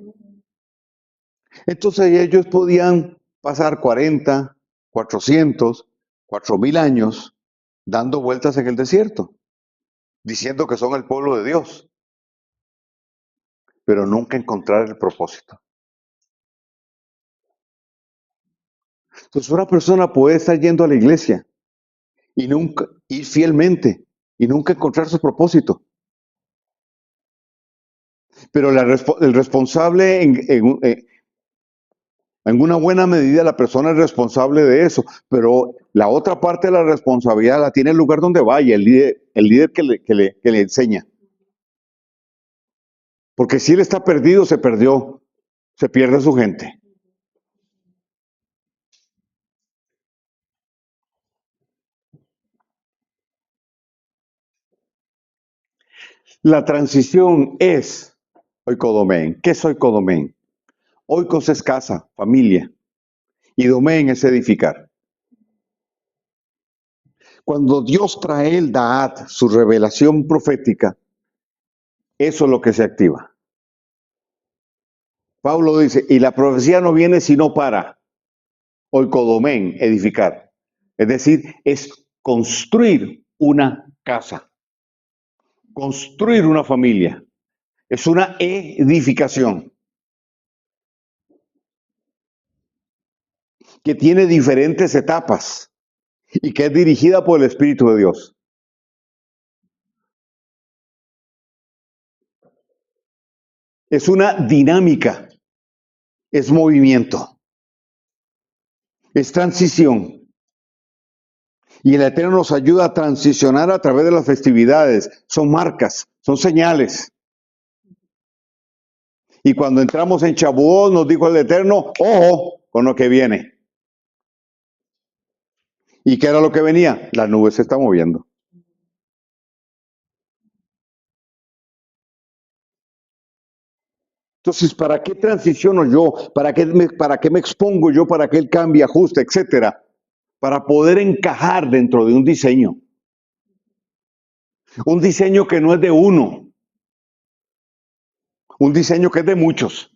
Entonces ellos podían pasar 40, 400, 4000 años dando vueltas en el desierto, diciendo que son el pueblo de Dios, pero nunca encontrar el propósito. Entonces una persona puede estar yendo a la iglesia y nunca ir fielmente y nunca encontrar su propósito. Pero el responsable en una buena medida la persona es responsable de eso, pero la otra parte de la responsabilidad la tiene el lugar donde vaya, el líder que le enseña. Porque si él está perdido, se perdió, se pierde su gente. La transición es oikodomén. ¿Qué es oikodomén? Oikos es casa, familia, y domén es edificar. Cuando Dios trae el Da'at, su revelación profética, eso es lo que se activa. Pablo dice, y la profecía no viene sino para oikodomén, edificar. Es decir, es construir una casa, construir una familia. Es una edificación que tiene diferentes etapas y que es dirigida por el Espíritu de Dios. Es una dinámica, es movimiento, es transición. Y el Eterno nos ayuda a transicionar a través de las festividades. Son marcas, son señales. Y cuando entramos en Shavuot, nos dijo el Eterno, ojo con lo que viene. ¿Y qué era lo que venía? La nube se está moviendo. Entonces, ¿para qué transiciono yo? ¿Para qué me expongo yo para que él cambie, ajuste, etcétera? Para poder encajar dentro de un diseño. Un diseño que no es de uno. Un diseño que es de muchos.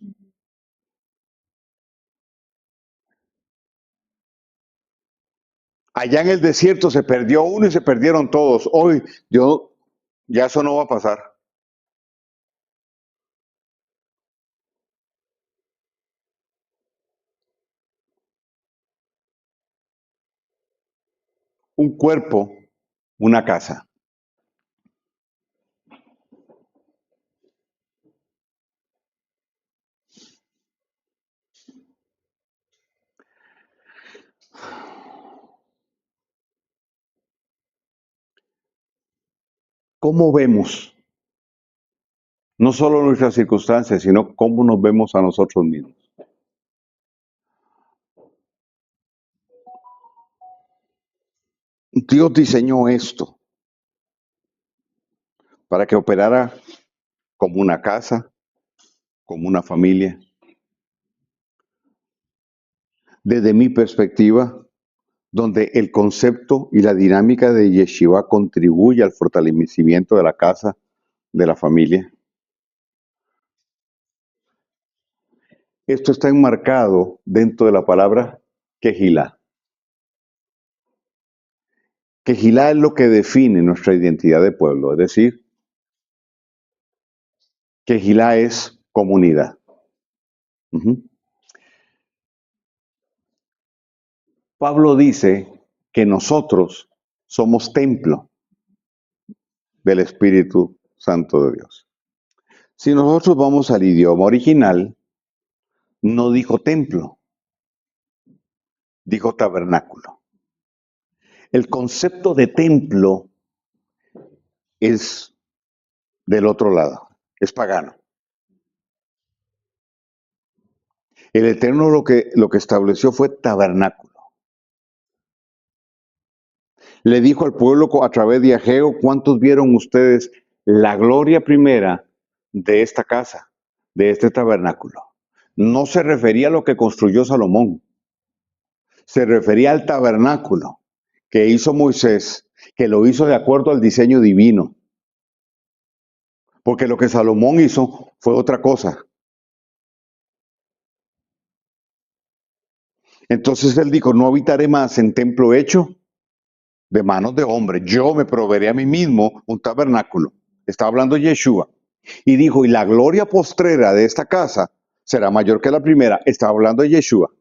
Allá en el desierto se perdió uno y se perdieron todos. Hoy, ya eso no va a pasar. Un cuerpo, una casa. ¿Cómo vemos? No solo nuestras circunstancias, sino cómo nos vemos a nosotros mismos. Dios diseñó esto para que operara como una casa, como una familia. Desde mi perspectiva, donde el concepto y la dinámica de Yeshiva contribuye al fortalecimiento de la casa, de la familia. Esto está enmarcado dentro de la palabra Kehilá. Kehilá es lo que define nuestra identidad de pueblo, es decir, Kehilá es comunidad. Pablo dice que nosotros somos templo del Espíritu Santo de Dios. Si nosotros vamos al idioma original, no dijo templo, dijo tabernáculo. El concepto de templo es del otro lado, es pagano. El Eterno lo que estableció fue tabernáculo. Le dijo al pueblo a través de Ageo, ¿cuántos vieron ustedes la gloria primera de esta casa, de este tabernáculo. No se refería a lo que construyó Salomón, se refería al tabernáculo que hizo Moisés, que lo hizo de acuerdo al diseño divino, porque lo que Salomón hizo fue otra cosa. Entonces él dijo, no habitaré más en templo hecho de manos de hombre, yo me proveeré a mí mismo un tabernáculo. Está hablando Yeshua. Y dijo, y la gloria postrera de esta casa será mayor que la primera. Está hablando de Yeshua.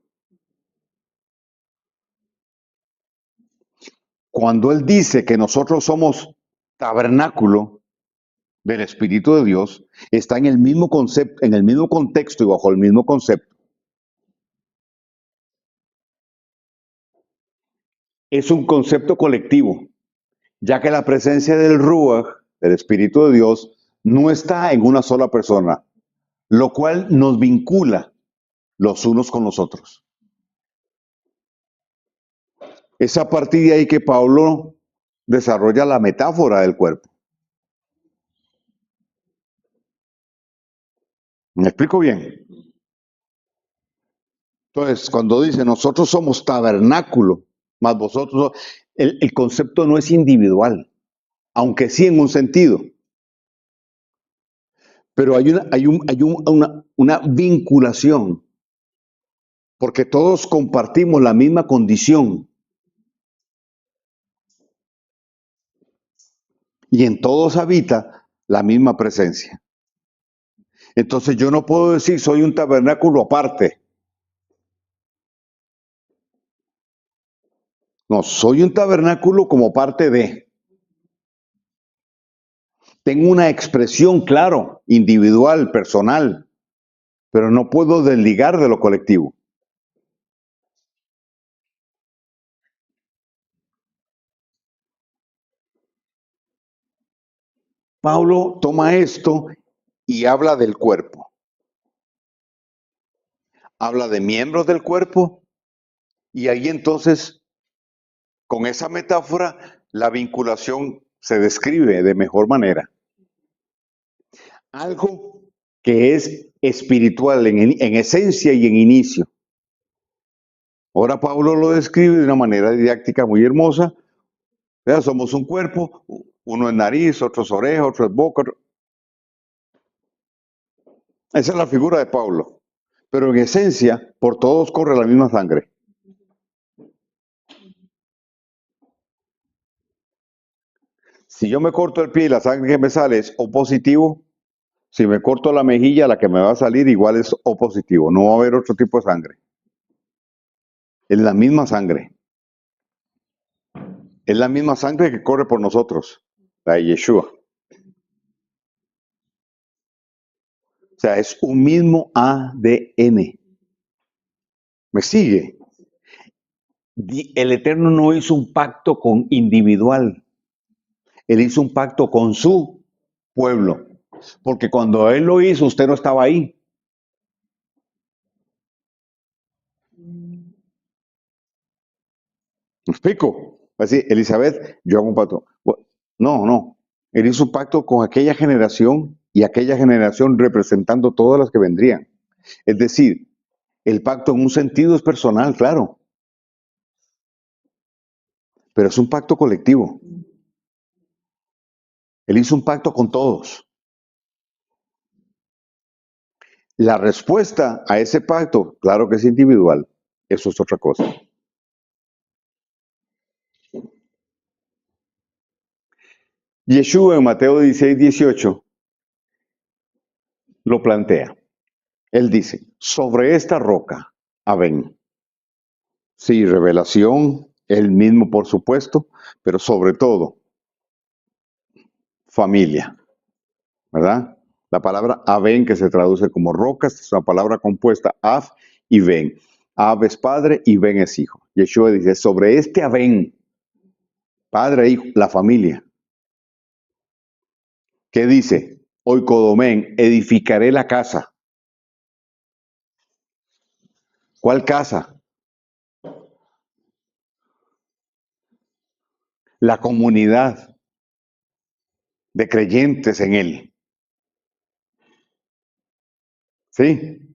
Cuando él dice que nosotros somos tabernáculo del Espíritu de Dios, está en el mismo concepto, en el mismo contexto y bajo el mismo concepto. Es un concepto colectivo, ya que la presencia del Ruach, del Espíritu de Dios, no está en una sola persona, lo cual nos vincula los unos con los otros. Es a partir de ahí que Pablo desarrolla la metáfora del cuerpo. ¿Me explico bien? Entonces, cuando dice nosotros somos tabernáculo, más vosotros, el concepto no es individual, aunque sí en un sentido, pero hay una vinculación, porque todos compartimos la misma condición y en todos habita la misma presencia. Entonces yo no puedo decir soy un tabernáculo aparte. No, soy un tabernáculo como parte de. Tengo una expresión, claro, individual, personal, pero no puedo desligar de lo colectivo. Pablo toma esto y habla del cuerpo. Habla de miembros del cuerpo y ahí entonces, con esa metáfora, la vinculación se describe de mejor manera. Algo que es espiritual en esencia y en inicio. Ahora Pablo lo describe de una manera didáctica muy hermosa. Ya somos un cuerpo, uno es nariz, otro es oreja, otro es boca. Esa es la figura de Pablo. Pero en esencia, por todos corre la misma sangre. Si yo me corto el pie y la sangre que me sale es O positivo, si me corto la mejilla, la que me va a salir igual es O positivo. No va a haber otro tipo de sangre. Es la misma sangre. Es la misma sangre que corre por nosotros, la de Yeshua. O sea, es un mismo ADN. ¿Me sigue? El Eterno no hizo un pacto con individual. Él hizo un pacto con su pueblo. Porque cuando Él lo hizo, usted no estaba ahí. ¿Me explico? Así, Elizabeth, yo hago un pacto. No, no. Él hizo un pacto con aquella generación y aquella generación representando todas las que vendrían. Es decir, el pacto en un sentido es personal, claro, pero es un pacto colectivo. Él hizo un pacto con todos. La respuesta a ese pacto, claro que es individual, eso es otra cosa. Yeshua en Mateo 16:18 lo plantea. Él dice, sobre esta roca, Abén. Sí, revelación, él mismo por supuesto, pero sobre todo, familia, ¿verdad? La palabra Abén, que se traduce como rocas, es una palabra compuesta, Av y Ben. Ab es padre y Ben es hijo. Yeshua dice, sobre este Abén, padre e hijo, la familia. ¿Qué dice? Hoy Codomén, edificaré la casa. ¿Cuál casa? La comunidad de creyentes en Él. ¿Sí?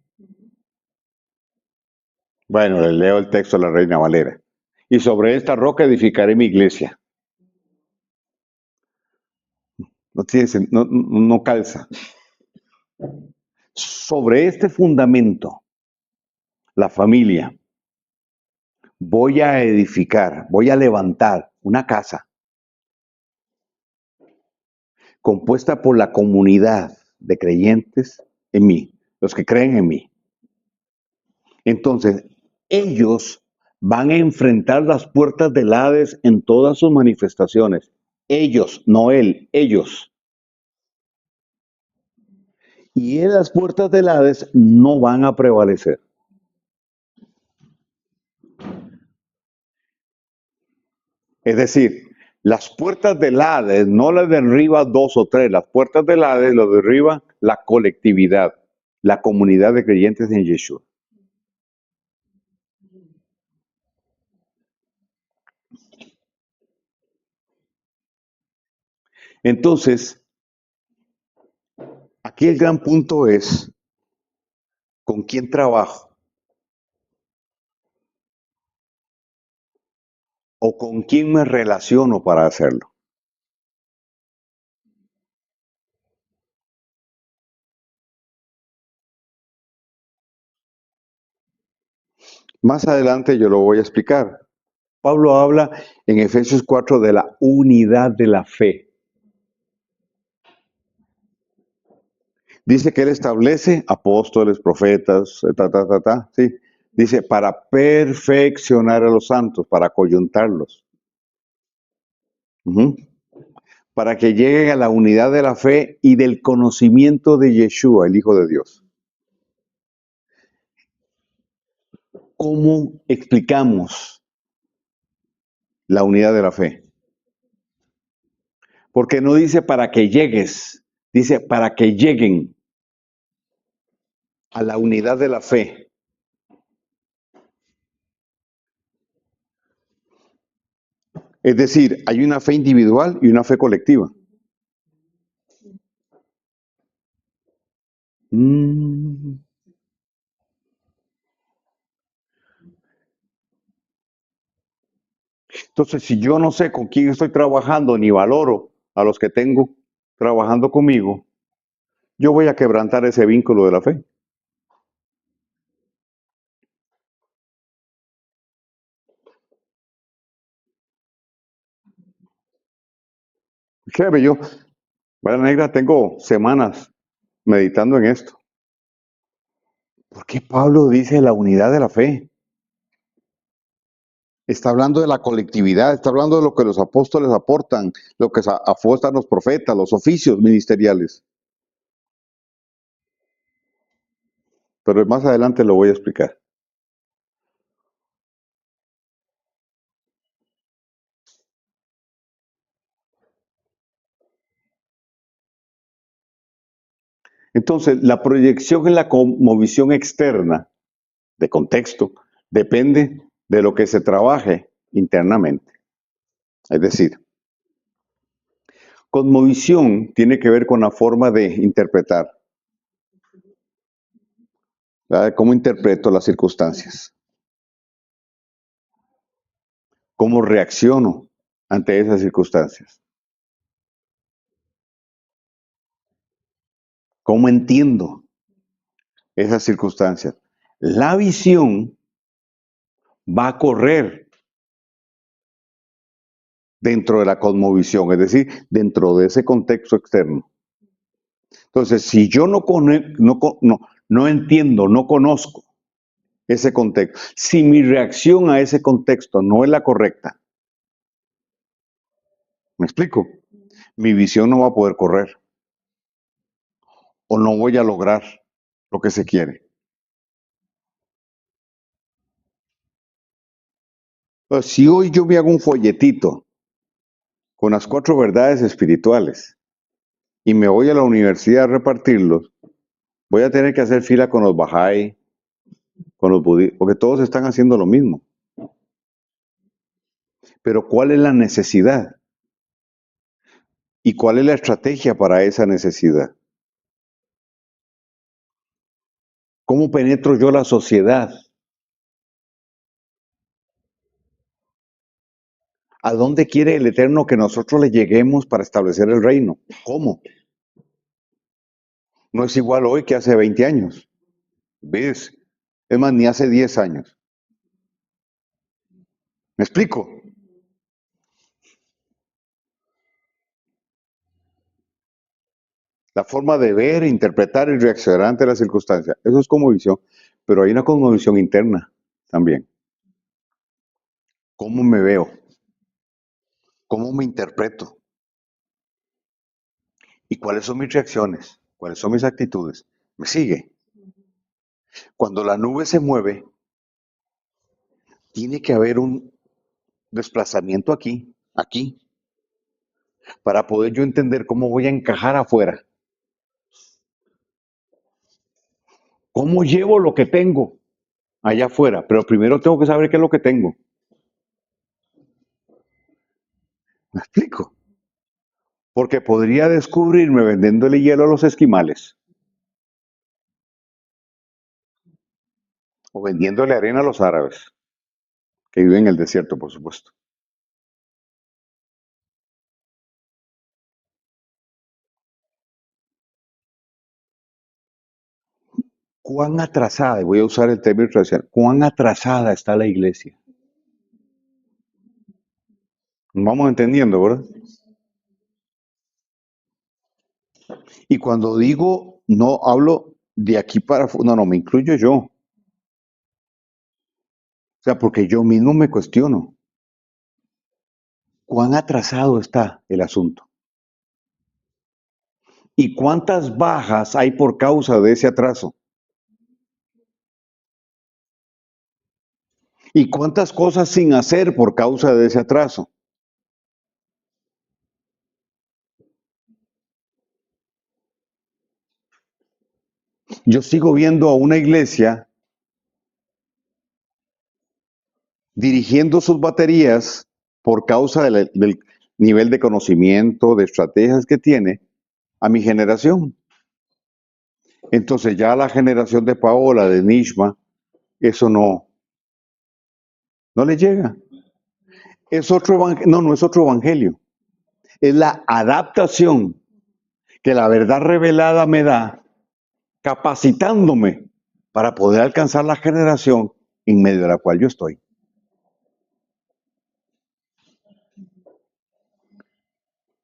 Bueno, les leo el texto de la Reina Valera. Y sobre esta roca edificaré mi iglesia. No, no calza. Sobre este fundamento, la familia, voy a edificar, voy a levantar una casa compuesta por la comunidad de creyentes en mí, los que creen en mí. Entonces, ellos van a enfrentar las puertas del Hades en todas sus manifestaciones. Ellos, no él, ellos. Y en las puertas del Hades no van a prevalecer. Es decir, las puertas del Hades no las derriba dos o tres, las puertas del Hades lo derriba la colectividad, la comunidad de creyentes en Yeshua. Entonces, aquí el gran punto es, ¿con quién trabajo? ¿O con quién me relaciono para hacerlo? Más adelante yo lo voy a explicar. Pablo habla en Efesios 4 de la unidad de la fe. Dice que él establece apóstoles, profetas, ¿sí? Dice, para perfeccionar a los santos, para coyuntarlos. Uh-huh. Para que lleguen a la unidad de la fe y del conocimiento de Yeshua, el Hijo de Dios. ¿Cómo explicamos la unidad de la fe? Porque no dice para que llegues, dice para que lleguen a la unidad de la fe. Es decir, hay una fe individual y una fe colectiva. Entonces, si yo no sé con quién estoy trabajando ni valoro a los que tengo trabajando conmigo, yo voy a quebrantar ese vínculo de la fe. Créeme, yo, Vara Negra, tengo semanas meditando en esto. ¿Por qué Pablo dice la unidad de la fe? Está hablando de la colectividad, está hablando de lo que los apóstoles aportan, lo que aportan los profetas, los oficios ministeriales. Pero más adelante lo voy a explicar. Entonces, la proyección en la cosmovisión externa, de contexto, depende de lo que se trabaje internamente. Es decir, cosmovisión tiene que ver con la forma de interpretar. ¿Verdad? ¿Cómo interpreto las circunstancias? ¿Cómo reacciono ante esas circunstancias? ¿Cómo entiendo esas circunstancias? La visión va a correr dentro de la cosmovisión, es decir, dentro de ese contexto externo. Entonces, si yo no entiendo, no conozco ese contexto, si mi reacción a ese contexto no es la correcta, ¿me explico? Mi visión no va a poder correr o no voy a lograr lo que se quiere. Entonces, si hoy yo me hago un folletito con las 4 verdades espirituales y me voy a la universidad a repartirlos, voy a tener que hacer fila con los Bahá'í, con los budistas, porque todos están haciendo lo mismo. Pero ¿cuál es la necesidad? ¿Y cuál es la estrategia para esa necesidad? ¿Cómo penetro yo la sociedad? ¿A dónde quiere el Eterno que nosotros le lleguemos para establecer el reino? ¿Cómo? No es igual hoy que hace 20 años. ¿Ves? Es más, ni hace 10 años. ¿Me explico? La forma de ver, interpretar y reaccionar ante las circunstancias. Eso es como visión, pero hay una cosmovisión interna también. ¿Cómo me veo? ¿Cómo me interpreto? ¿Y cuáles son mis reacciones? ¿Cuáles son mis actitudes? ¿Me sigue? Cuando la nube se mueve, tiene que haber un desplazamiento aquí, para poder yo entender cómo voy a encajar afuera. ¿Cómo llevo lo que tengo allá afuera? Pero primero tengo que saber qué es lo que tengo. ¿Me explico? Porque podría descubrirme vendiéndole hielo a los esquimales o vendiéndole arena a los árabes, que viven en el desierto, por supuesto. ¿Cuán atrasada, y voy a usar el término tradicional, cuán atrasada está la iglesia? Vamos entendiendo, ¿verdad? Y cuando digo, no hablo de aquí para, no, no, me incluyo yo. O sea, porque yo mismo me cuestiono, ¿cuán atrasado está el asunto? ¿Y cuántas bajas hay por causa de ese atraso? ¿Y cuántas cosas sin hacer por causa de ese atraso? Yo sigo viendo a una iglesia dirigiendo sus baterías por causa del nivel de conocimiento, de estrategias que tiene a mi generación. Entonces ya a la generación de Paola, de Nishma, eso no le llega. Es otro evangelio, no, no es otro evangelio. Es la adaptación que la verdad revelada me da, capacitándome para poder alcanzar la generación en medio de la cual yo estoy.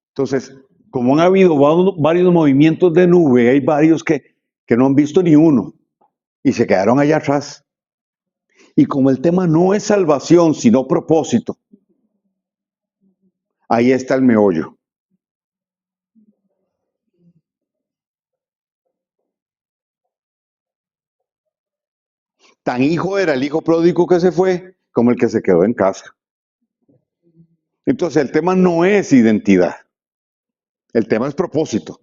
Entonces, como han habido varios movimientos de nube, hay varios que no han visto ni uno y se quedaron allá atrás. Y como el tema no es salvación, sino propósito, ahí está el meollo. Tan hijo era el hijo pródigo que se fue como el que se quedó en casa. Entonces el tema no es identidad, el tema es propósito.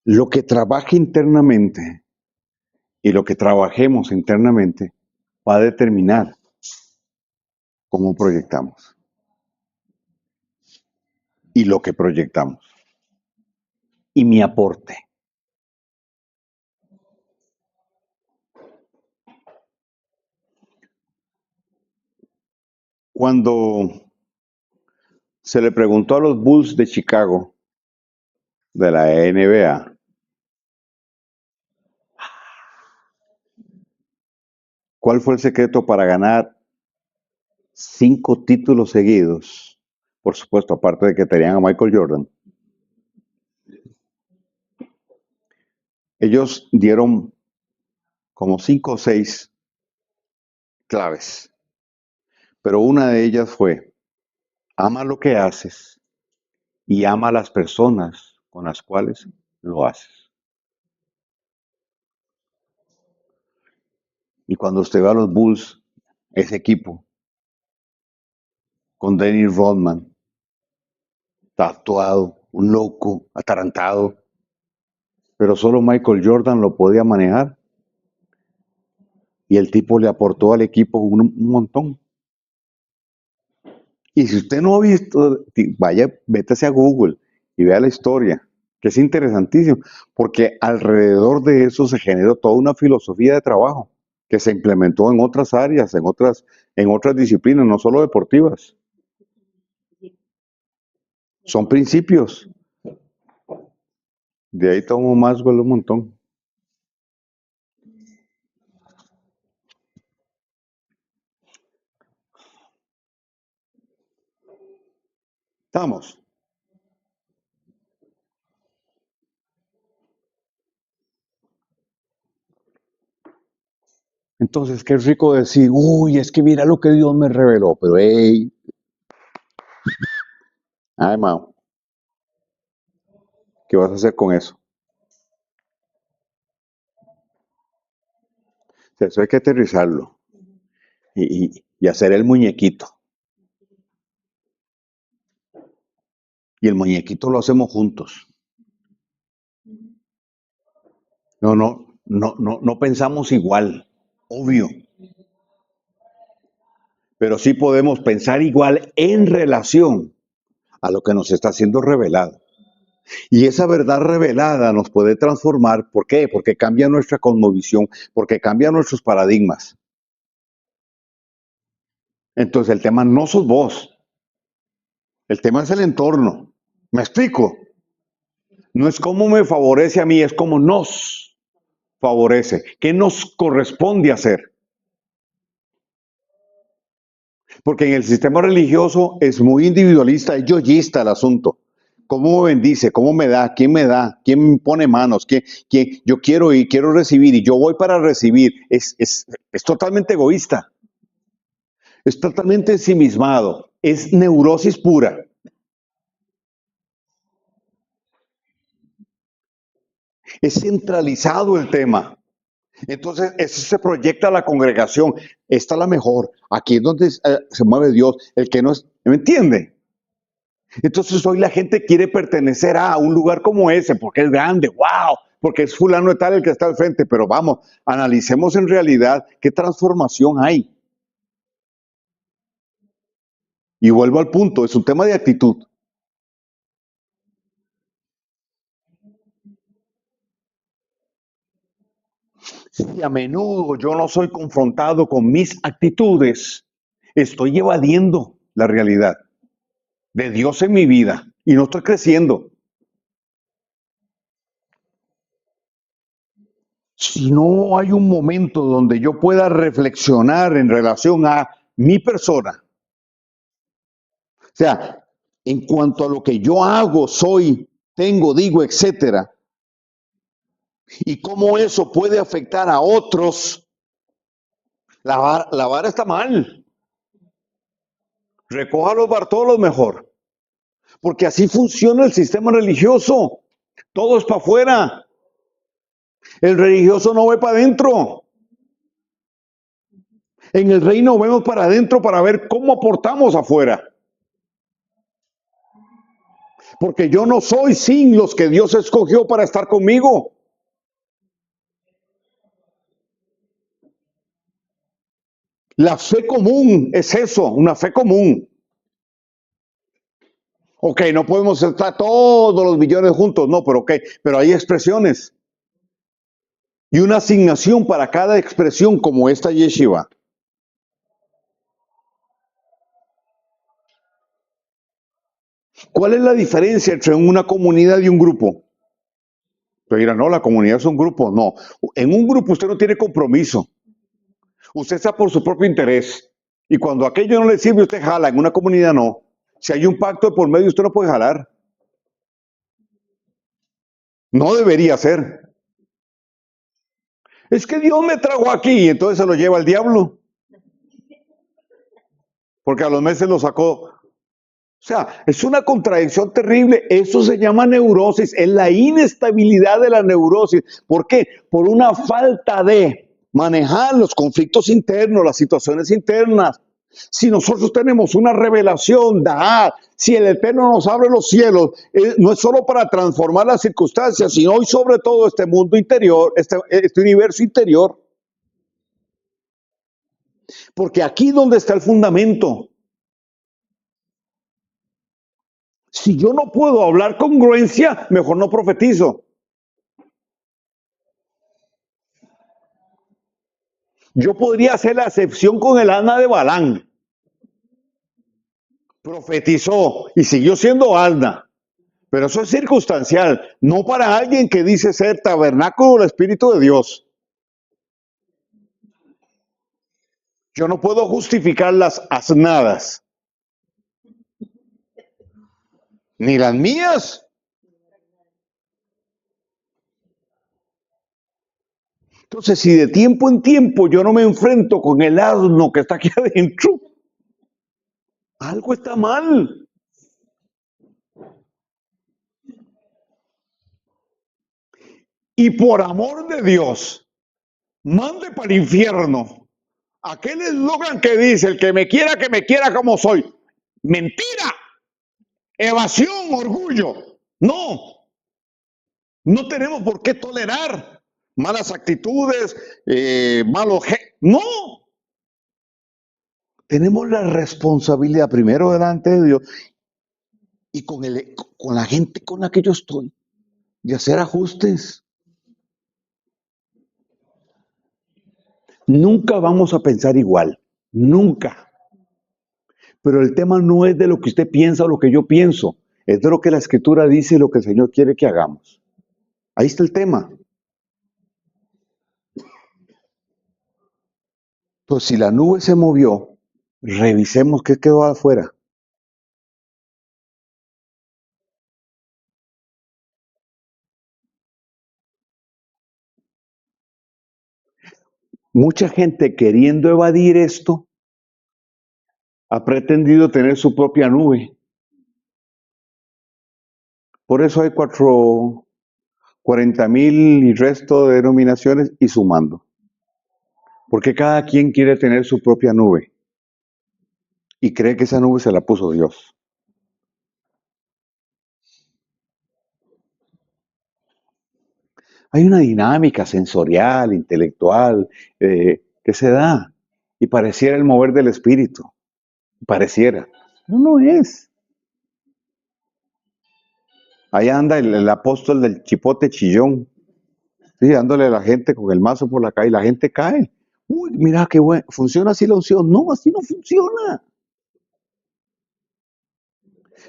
Lo que trabaje internamente y lo que trabajemos internamente va a determinar cómo proyectamos y lo que proyectamos y mi aporte. Cuando se le preguntó a los Bulls de Chicago, de la NBA, ¿cuál fue el secreto para ganar 5 títulos seguidos? Por supuesto, aparte de que tenían a Michael Jordan. Ellos dieron como 5 o 6 claves, pero una de ellas fue, ama lo que haces y ama a las personas con las cuales lo haces. Y cuando usted ve a los Bulls, ese equipo, con Dennis Rodman, tatuado, un loco, atarantado, pero solo Michael Jordan lo podía manejar y el tipo le aportó al equipo un montón. Y si usted no ha visto, vaya, métase a Google y vea la historia, que es interesantísimo, porque alrededor de eso se generó toda una filosofía de trabajo que se implementó en otras áreas, en otras disciplinas, no solo deportivas. Son principios. De ahí tomo más un montón. Estamos. Entonces, qué rico decir, uy, es que mira lo que Dios me reveló, pero hey, ay, Mao, ¿qué vas a hacer con eso? O sea, eso hay que aterrizarlo y hacer el muñequito. Y el muñequito lo hacemos juntos. No pensamos igual, obvio. Pero sí podemos pensar igual en relación a lo que nos está siendo revelado. Y esa verdad revelada nos puede transformar. ¿Por qué? Porque cambia nuestra cosmovisión, porque cambia nuestros paradigmas. Entonces el tema no sos vos, el tema es el entorno. ¿Me explico? No es cómo me favorece a mí, es cómo nos favorece. ¿Qué nos corresponde hacer? Porque en el sistema religioso es muy individualista, es yoyista el asunto. ¿Cómo me bendice? ¿Cómo me da? ¿Quién me da? ¿Quién me pone manos? ¿Quién? Yo quiero ir, quiero recibir y yo voy para recibir. Es totalmente egoísta. Es totalmente ensimismado. Es neurosis pura. Es centralizado el tema. Entonces, eso se proyecta a la congregación. Esta es la mejor. Aquí es donde se mueve Dios. El que no es, ¿me entiende? Entonces hoy la gente quiere pertenecer a un lugar como ese porque es grande, wow, porque es fulano de tal el que está al frente, pero vamos, analicemos en realidad qué transformación hay. Y vuelvo al punto, es un tema de actitud. Si a menudo yo no soy confrontado con mis actitudes, estoy evadiendo la realidad de Dios en mi vida y no estoy creciendo. Si no hay un momento donde yo pueda reflexionar en relación a mi persona, o sea, en cuanto a lo que yo hago, soy, tengo, digo, etcétera, y cómo eso puede afectar a otros, la vara está mal. Recoja los Bartolos mejor, porque así funciona el sistema religioso. Todo es para afuera. El religioso no ve para adentro. En el reino vemos para adentro para ver cómo aportamos afuera. Porque yo no soy sin los que Dios escogió para estar conmigo. La fe común es eso, una fe común. Ok, no podemos estar todos los millones juntos, no, pero ok, pero hay expresiones. Y una asignación para cada expresión como esta yeshiva. ¿Cuál es la diferencia entre una comunidad y un grupo? Pero dirán, no, la comunidad es un grupo. No, en un grupo usted no tiene compromiso. Usted está por su propio interés. Y cuando aquello no le sirve, usted jala. En una comunidad no. Si hay un pacto de por medio, usted no puede jalar. No debería ser. Es que Dios me trajo aquí y entonces se lo lleva el diablo. Porque a los meses lo sacó. O sea, es una contradicción terrible. Eso se llama neurosis. Es la inestabilidad de la neurosis. ¿Por qué? Por una falta de manejar los conflictos internos, las situaciones internas. Si nosotros tenemos una revelación, si el Eterno nos abre los cielos, no es solo para transformar las circunstancias, sino y sobre todo este mundo interior, este universo interior. Porque aquí donde está el fundamento. Si yo no puedo hablar congruencia, mejor no profetizo. Yo podría hacer la excepción con el Ana de Balán. Profetizó y siguió siendo Ana. Pero eso es circunstancial, no para alguien que dice ser tabernáculo del Espíritu de Dios. Yo no puedo justificar las asnadas, ni las mías. Entonces, si de tiempo en tiempo yo no me enfrento con el asno que está aquí adentro, algo está mal. Y por amor de Dios, mande para el infierno aquel eslogan que dice, el que me quiera como soy. Mentira, evasión, orgullo. No tenemos por qué tolerar malas actitudes, no. Tenemos la responsabilidad primero delante de Dios y con la gente con la que yo estoy de hacer ajustes. Nunca vamos a pensar igual, nunca. Pero el tema no es de lo que usted piensa o lo que yo pienso, es de lo que la Escritura dice y lo que el Señor quiere que hagamos. Ahí está el tema. Pues si la nube se movió, revisemos qué quedó afuera. Mucha gente queriendo evadir esto ha pretendido tener su propia nube. Por eso hay 40,000 y resto de denominaciones y sumando. Porque cada quien quiere tener su propia nube y cree que esa nube se la puso Dios. Hay una dinámica sensorial, intelectual, que se da y pareciera el mover del espíritu. Pareciera. No es. Ahí anda el apóstol del chipote chillón, ¿sí? Dándole a la gente con el mazo por la calle y la gente cae. Uy, mira qué bueno. ¿Funciona así la unción? No, así no funciona.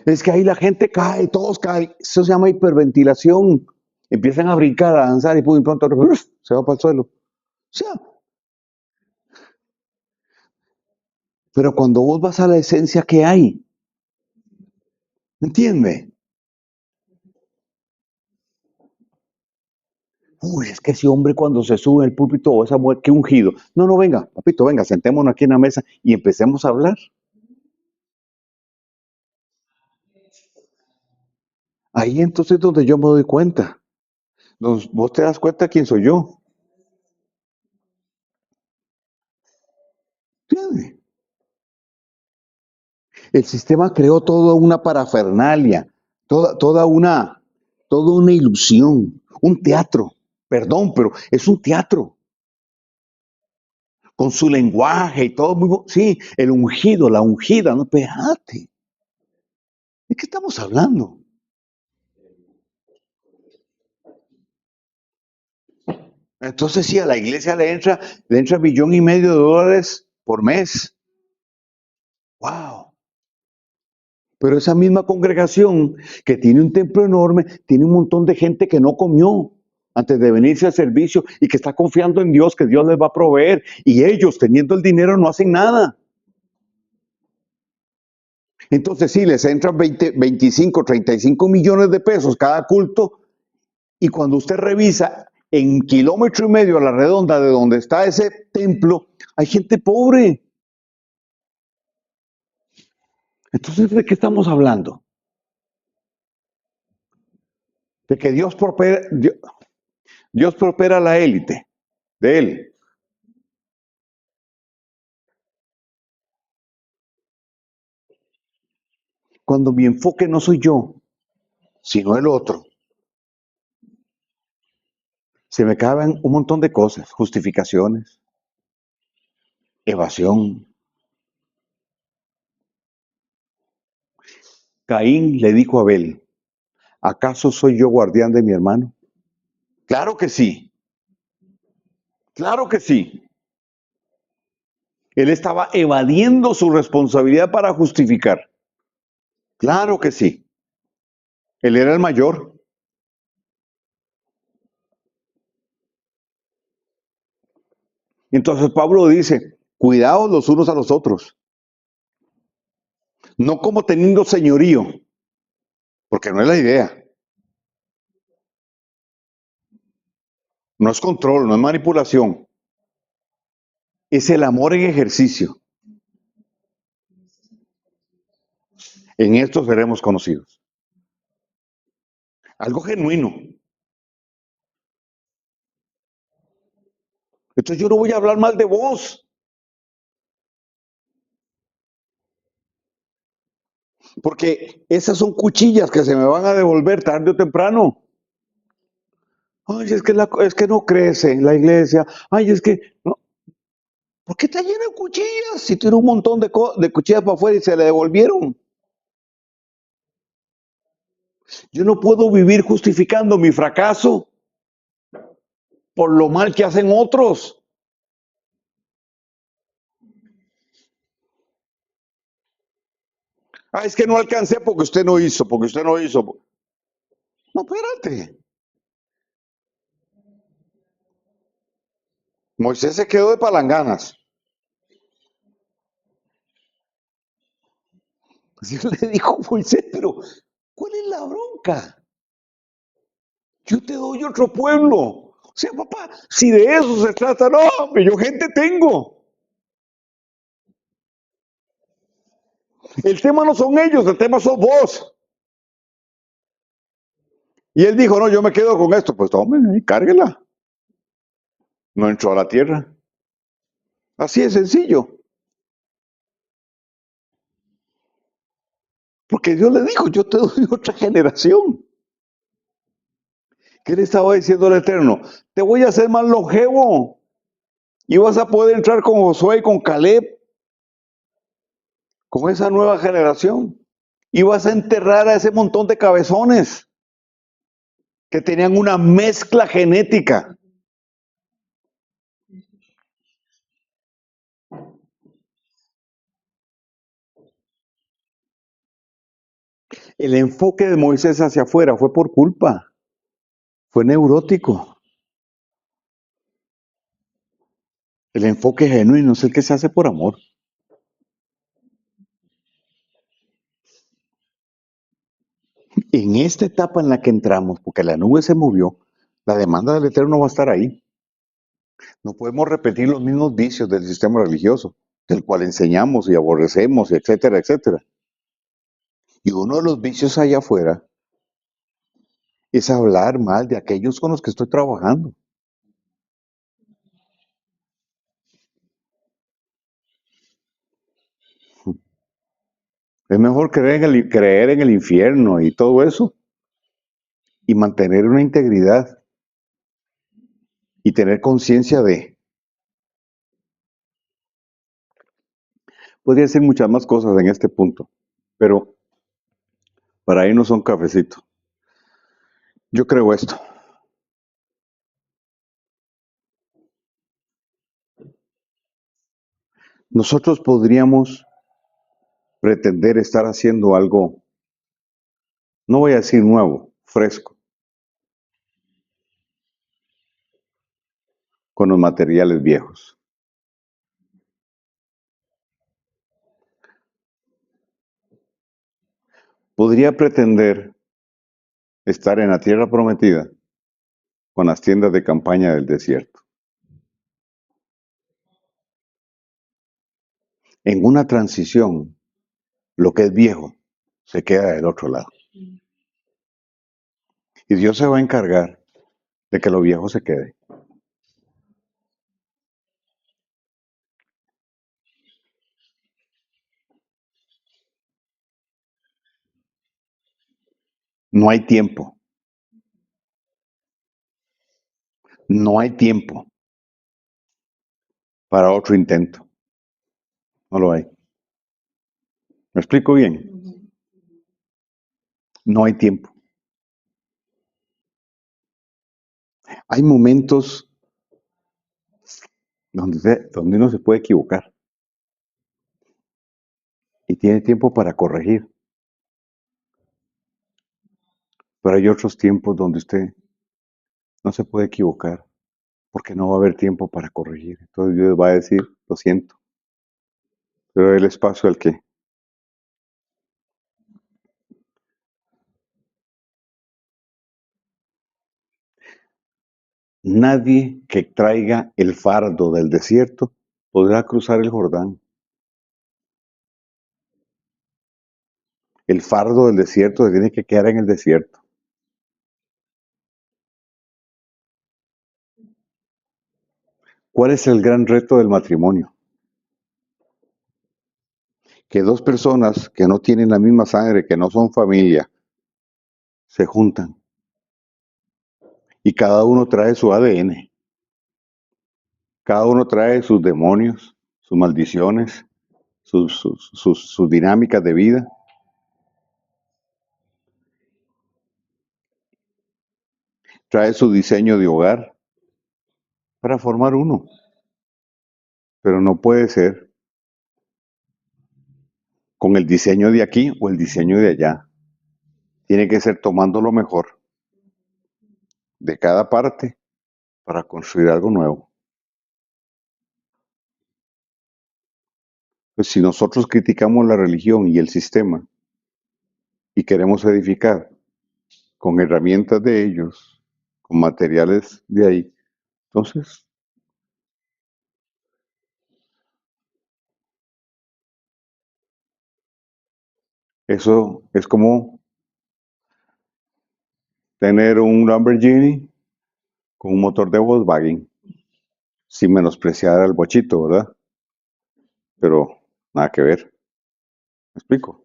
Es que ahí la gente cae, todos caen. Eso se llama hiperventilación. Empiezan a brincar, a danzar y pronto se va para el suelo. O sea, pero cuando vos vas a la esencia, ¿qué hay? ¿Me entiende? Uy, es que ese hombre cuando se sube al púlpito o esa mujer, qué ungido. No, venga, papito, venga, sentémonos aquí en la mesa y empecemos a hablar. Ahí entonces es donde yo me doy cuenta. Vos te das cuenta quién soy yo. ¿Entiende? El sistema creó toda una parafernalia, toda una ilusión, un teatro. Perdón, pero es un teatro. Con su lenguaje y todo muy sí, el ungido, la ungida, no, espérate. ¿De qué estamos hablando? Entonces sí, a la iglesia le entra $1,500,000 por mes. ¡Wow! Pero esa misma congregación que tiene un templo enorme, tiene un montón de gente que no comió antes de venirse al servicio y que está confiando en Dios, que Dios les va a proveer. Y ellos, teniendo el dinero, no hacen nada. Entonces sí, les entran 20, 25, 35 millones de pesos cada culto. Y cuando usted revisa en 1,5 kilómetros a la redonda de donde está ese templo, hay gente pobre. Entonces, ¿de qué estamos hablando? De que Dios prospera a la élite de Él. cuando mi enfoque no soy yo, sino el otro, se me caben un montón de cosas, justificaciones, evasión. Caín le dijo a Abel, ¿acaso soy yo guardián de mi hermano? Claro que sí, claro que sí. Él estaba evadiendo su responsabilidad para justificar. Claro que sí. Él era el mayor. Entonces Pablo dice, cuidaos los unos a los otros, no como teniendo señorío, porque no es la idea. No es control, no es manipulación. Es el amor en ejercicio. En esto seremos conocidos. Algo genuino. Entonces yo no voy a hablar mal de vos, porque esas son cuchillas que se me van a devolver tarde o temprano. Ay, es que no crece en la iglesia. Ay, es que no. ¿Por qué está llena de cuchillas? Si tiene un montón de cuchillas para afuera y se le devolvieron. Yo no puedo vivir justificando mi fracaso por lo mal que hacen otros. Ah, es que no alcancé porque usted no hizo, porque usted no hizo. No, espérate. Moisés se quedó de palanganas. Dios le dijo a Moisés, pero ¿cuál es la bronca? Yo te doy otro pueblo. O sea, papá, si de eso se trata, no, hombre, yo gente tengo. El tema no son ellos, el tema sos vos. Y él dijo, no, yo me quedo con esto. Pues tome, cárguela. No entró a la tierra. Así de sencillo. Porque Dios le dijo, yo te doy otra generación. ¿Qué le estaba diciendo el Eterno? Te voy a hacer más longevo. Y vas a poder entrar con Josué y con Caleb, con esa nueva generación. Y vas a enterrar a ese montón de cabezones que tenían una mezcla genética. El enfoque de Moisés hacia afuera fue por culpa, fue neurótico. El enfoque genuino es el que se hace por amor. En esta etapa en la que entramos, porque la nube se movió, la demanda del Eterno va a estar ahí. No podemos repetir los mismos vicios del sistema religioso, del cual enseñamos y aborrecemos, etcétera, etcétera. Y uno de los vicios allá afuera es hablar mal de aquellos con los que estoy trabajando. Es mejor creer en el infierno y todo eso y mantener una integridad y tener conciencia de. Podría decir muchas más cosas en este punto, pero para irnos a un cafecito. Yo creo esto. Nosotros podríamos pretender estar haciendo algo, no voy a decir nuevo, fresco, con los materiales viejos. Podría pretender estar en la tierra prometida con las tiendas de campaña del desierto. En una transición, lo que es viejo se queda del otro lado. Y Dios se va a encargar de que lo viejo se quede. No hay tiempo, no hay tiempo para otro intento. No lo hay. ¿Me explico bien? No hay tiempo. Hay momentos donde uno se puede equivocar y tiene tiempo para corregir, pero hay otros tiempos donde usted no se puede equivocar porque no va a haber tiempo para corregir. Entonces Dios va a decir, lo siento, pero el espacio al que nadie que traiga el fardo del desierto podrá cruzar el Jordán. El fardo del desierto se tiene que quedar en el desierto. ¿Cuál es el gran reto del matrimonio? Que dos personas que no tienen la misma sangre, que no son familia, se juntan y cada uno trae su ADN, cada uno trae sus demonios, sus maldiciones, sus dinámicas de vida, trae su diseño de hogar para formar uno, pero no puede ser con el diseño de aquí o el diseño de allá. Tiene que ser tomando lo mejor de cada parte para construir algo nuevo. Pues si nosotros criticamos la religión y el sistema y queremos edificar con herramientas de ellos, con materiales de ahí, entonces eso es como tener un Lamborghini con un motor de Volkswagen, sin menospreciar al bochito, ¿verdad? Pero nada que ver, ¿me explico?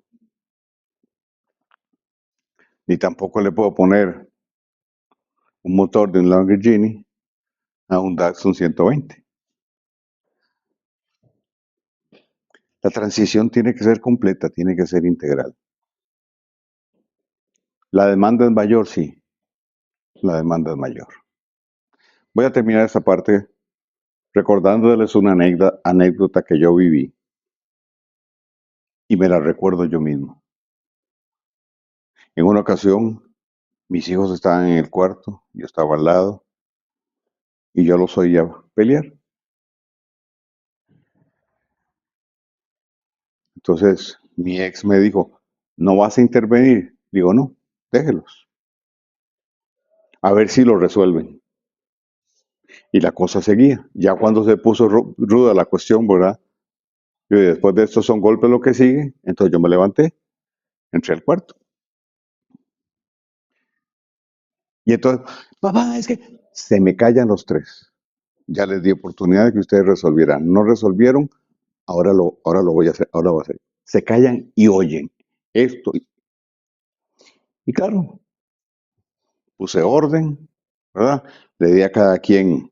Ni tampoco le puedo poner un motor de un Lamborghini a un Datsun 120. La transición tiene que ser completa, tiene que ser integral. La demanda es mayor, sí, la demanda es mayor. Voy a terminar esta parte recordándoles una anécdota que yo viví y me la recuerdo yo mismo. En una ocasión, mis hijos estaban en el cuarto, yo estaba al lado y yo los oía pelear. Entonces, mi ex me dijo, ¿no vas a intervenir? Digo, no, déjelos, a ver si lo resuelven. Y la cosa seguía. Ya cuando se puso ruda la cuestión, ¿verdad? Y después de esto son golpes lo que sigue, entonces yo me levanté, entré al cuarto. Y entonces, papá, es que se me callan los tres. Ya les di oportunidad de que ustedes resolvieran. No resolvieron, ahora lo voy a hacer, ahora lo voy a hacer. Se callan y oyen esto. Y claro, puse orden, ¿verdad? Le di a cada quien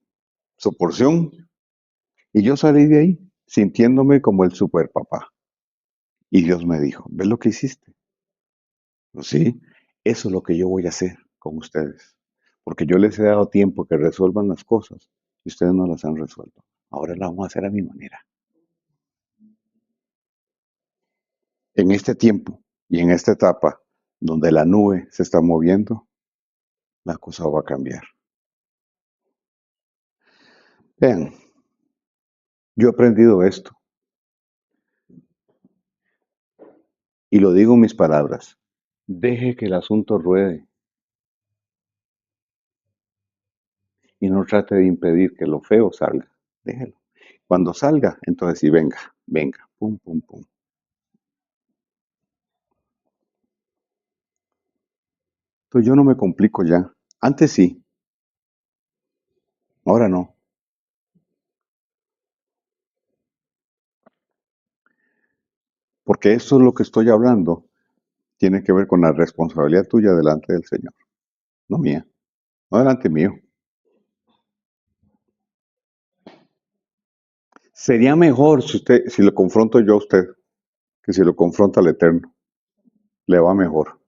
su porción y yo salí de ahí sintiéndome como el super papá. Y Dios me dijo, ¿ves lo que hiciste? Pues sí, eso es lo que yo voy a hacer con ustedes. Porque yo les he dado tiempo que resuelvan las cosas y ustedes no las han resuelto. Ahora las vamos a hacer a mi manera. En este tiempo y en esta etapa donde la nube se está moviendo, la cosa va a cambiar. Vean, yo he aprendido esto y lo digo en mis palabras. Deje que el asunto ruede y no trate de impedir que lo feo salga. Déjelo. Cuando salga, entonces sí, venga, venga, pum, pum, pum. Entonces yo no me complico ya. Antes sí, ahora no. Porque esto es lo que estoy hablando. tiene que ver con la responsabilidad tuya delante del Señor, no mía, no delante mío. Sería mejor si lo confronto yo a usted, que si lo confronta al Eterno. Le va mejor.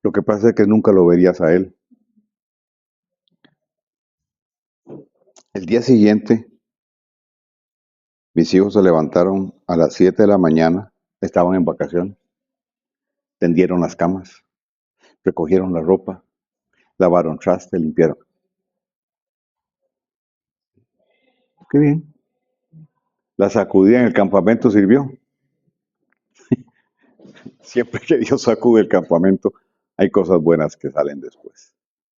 Lo que pasa es que nunca lo verías a él. El día siguiente, mis hijos se levantaron a las 7 de la mañana, estaban en vacación, tendieron las camas, recogieron la ropa, lavaron traste, limpiaron. Qué bien. La sacudida en el campamento sirvió. Siempre que Dios sacude el campamento, hay cosas buenas que salen después.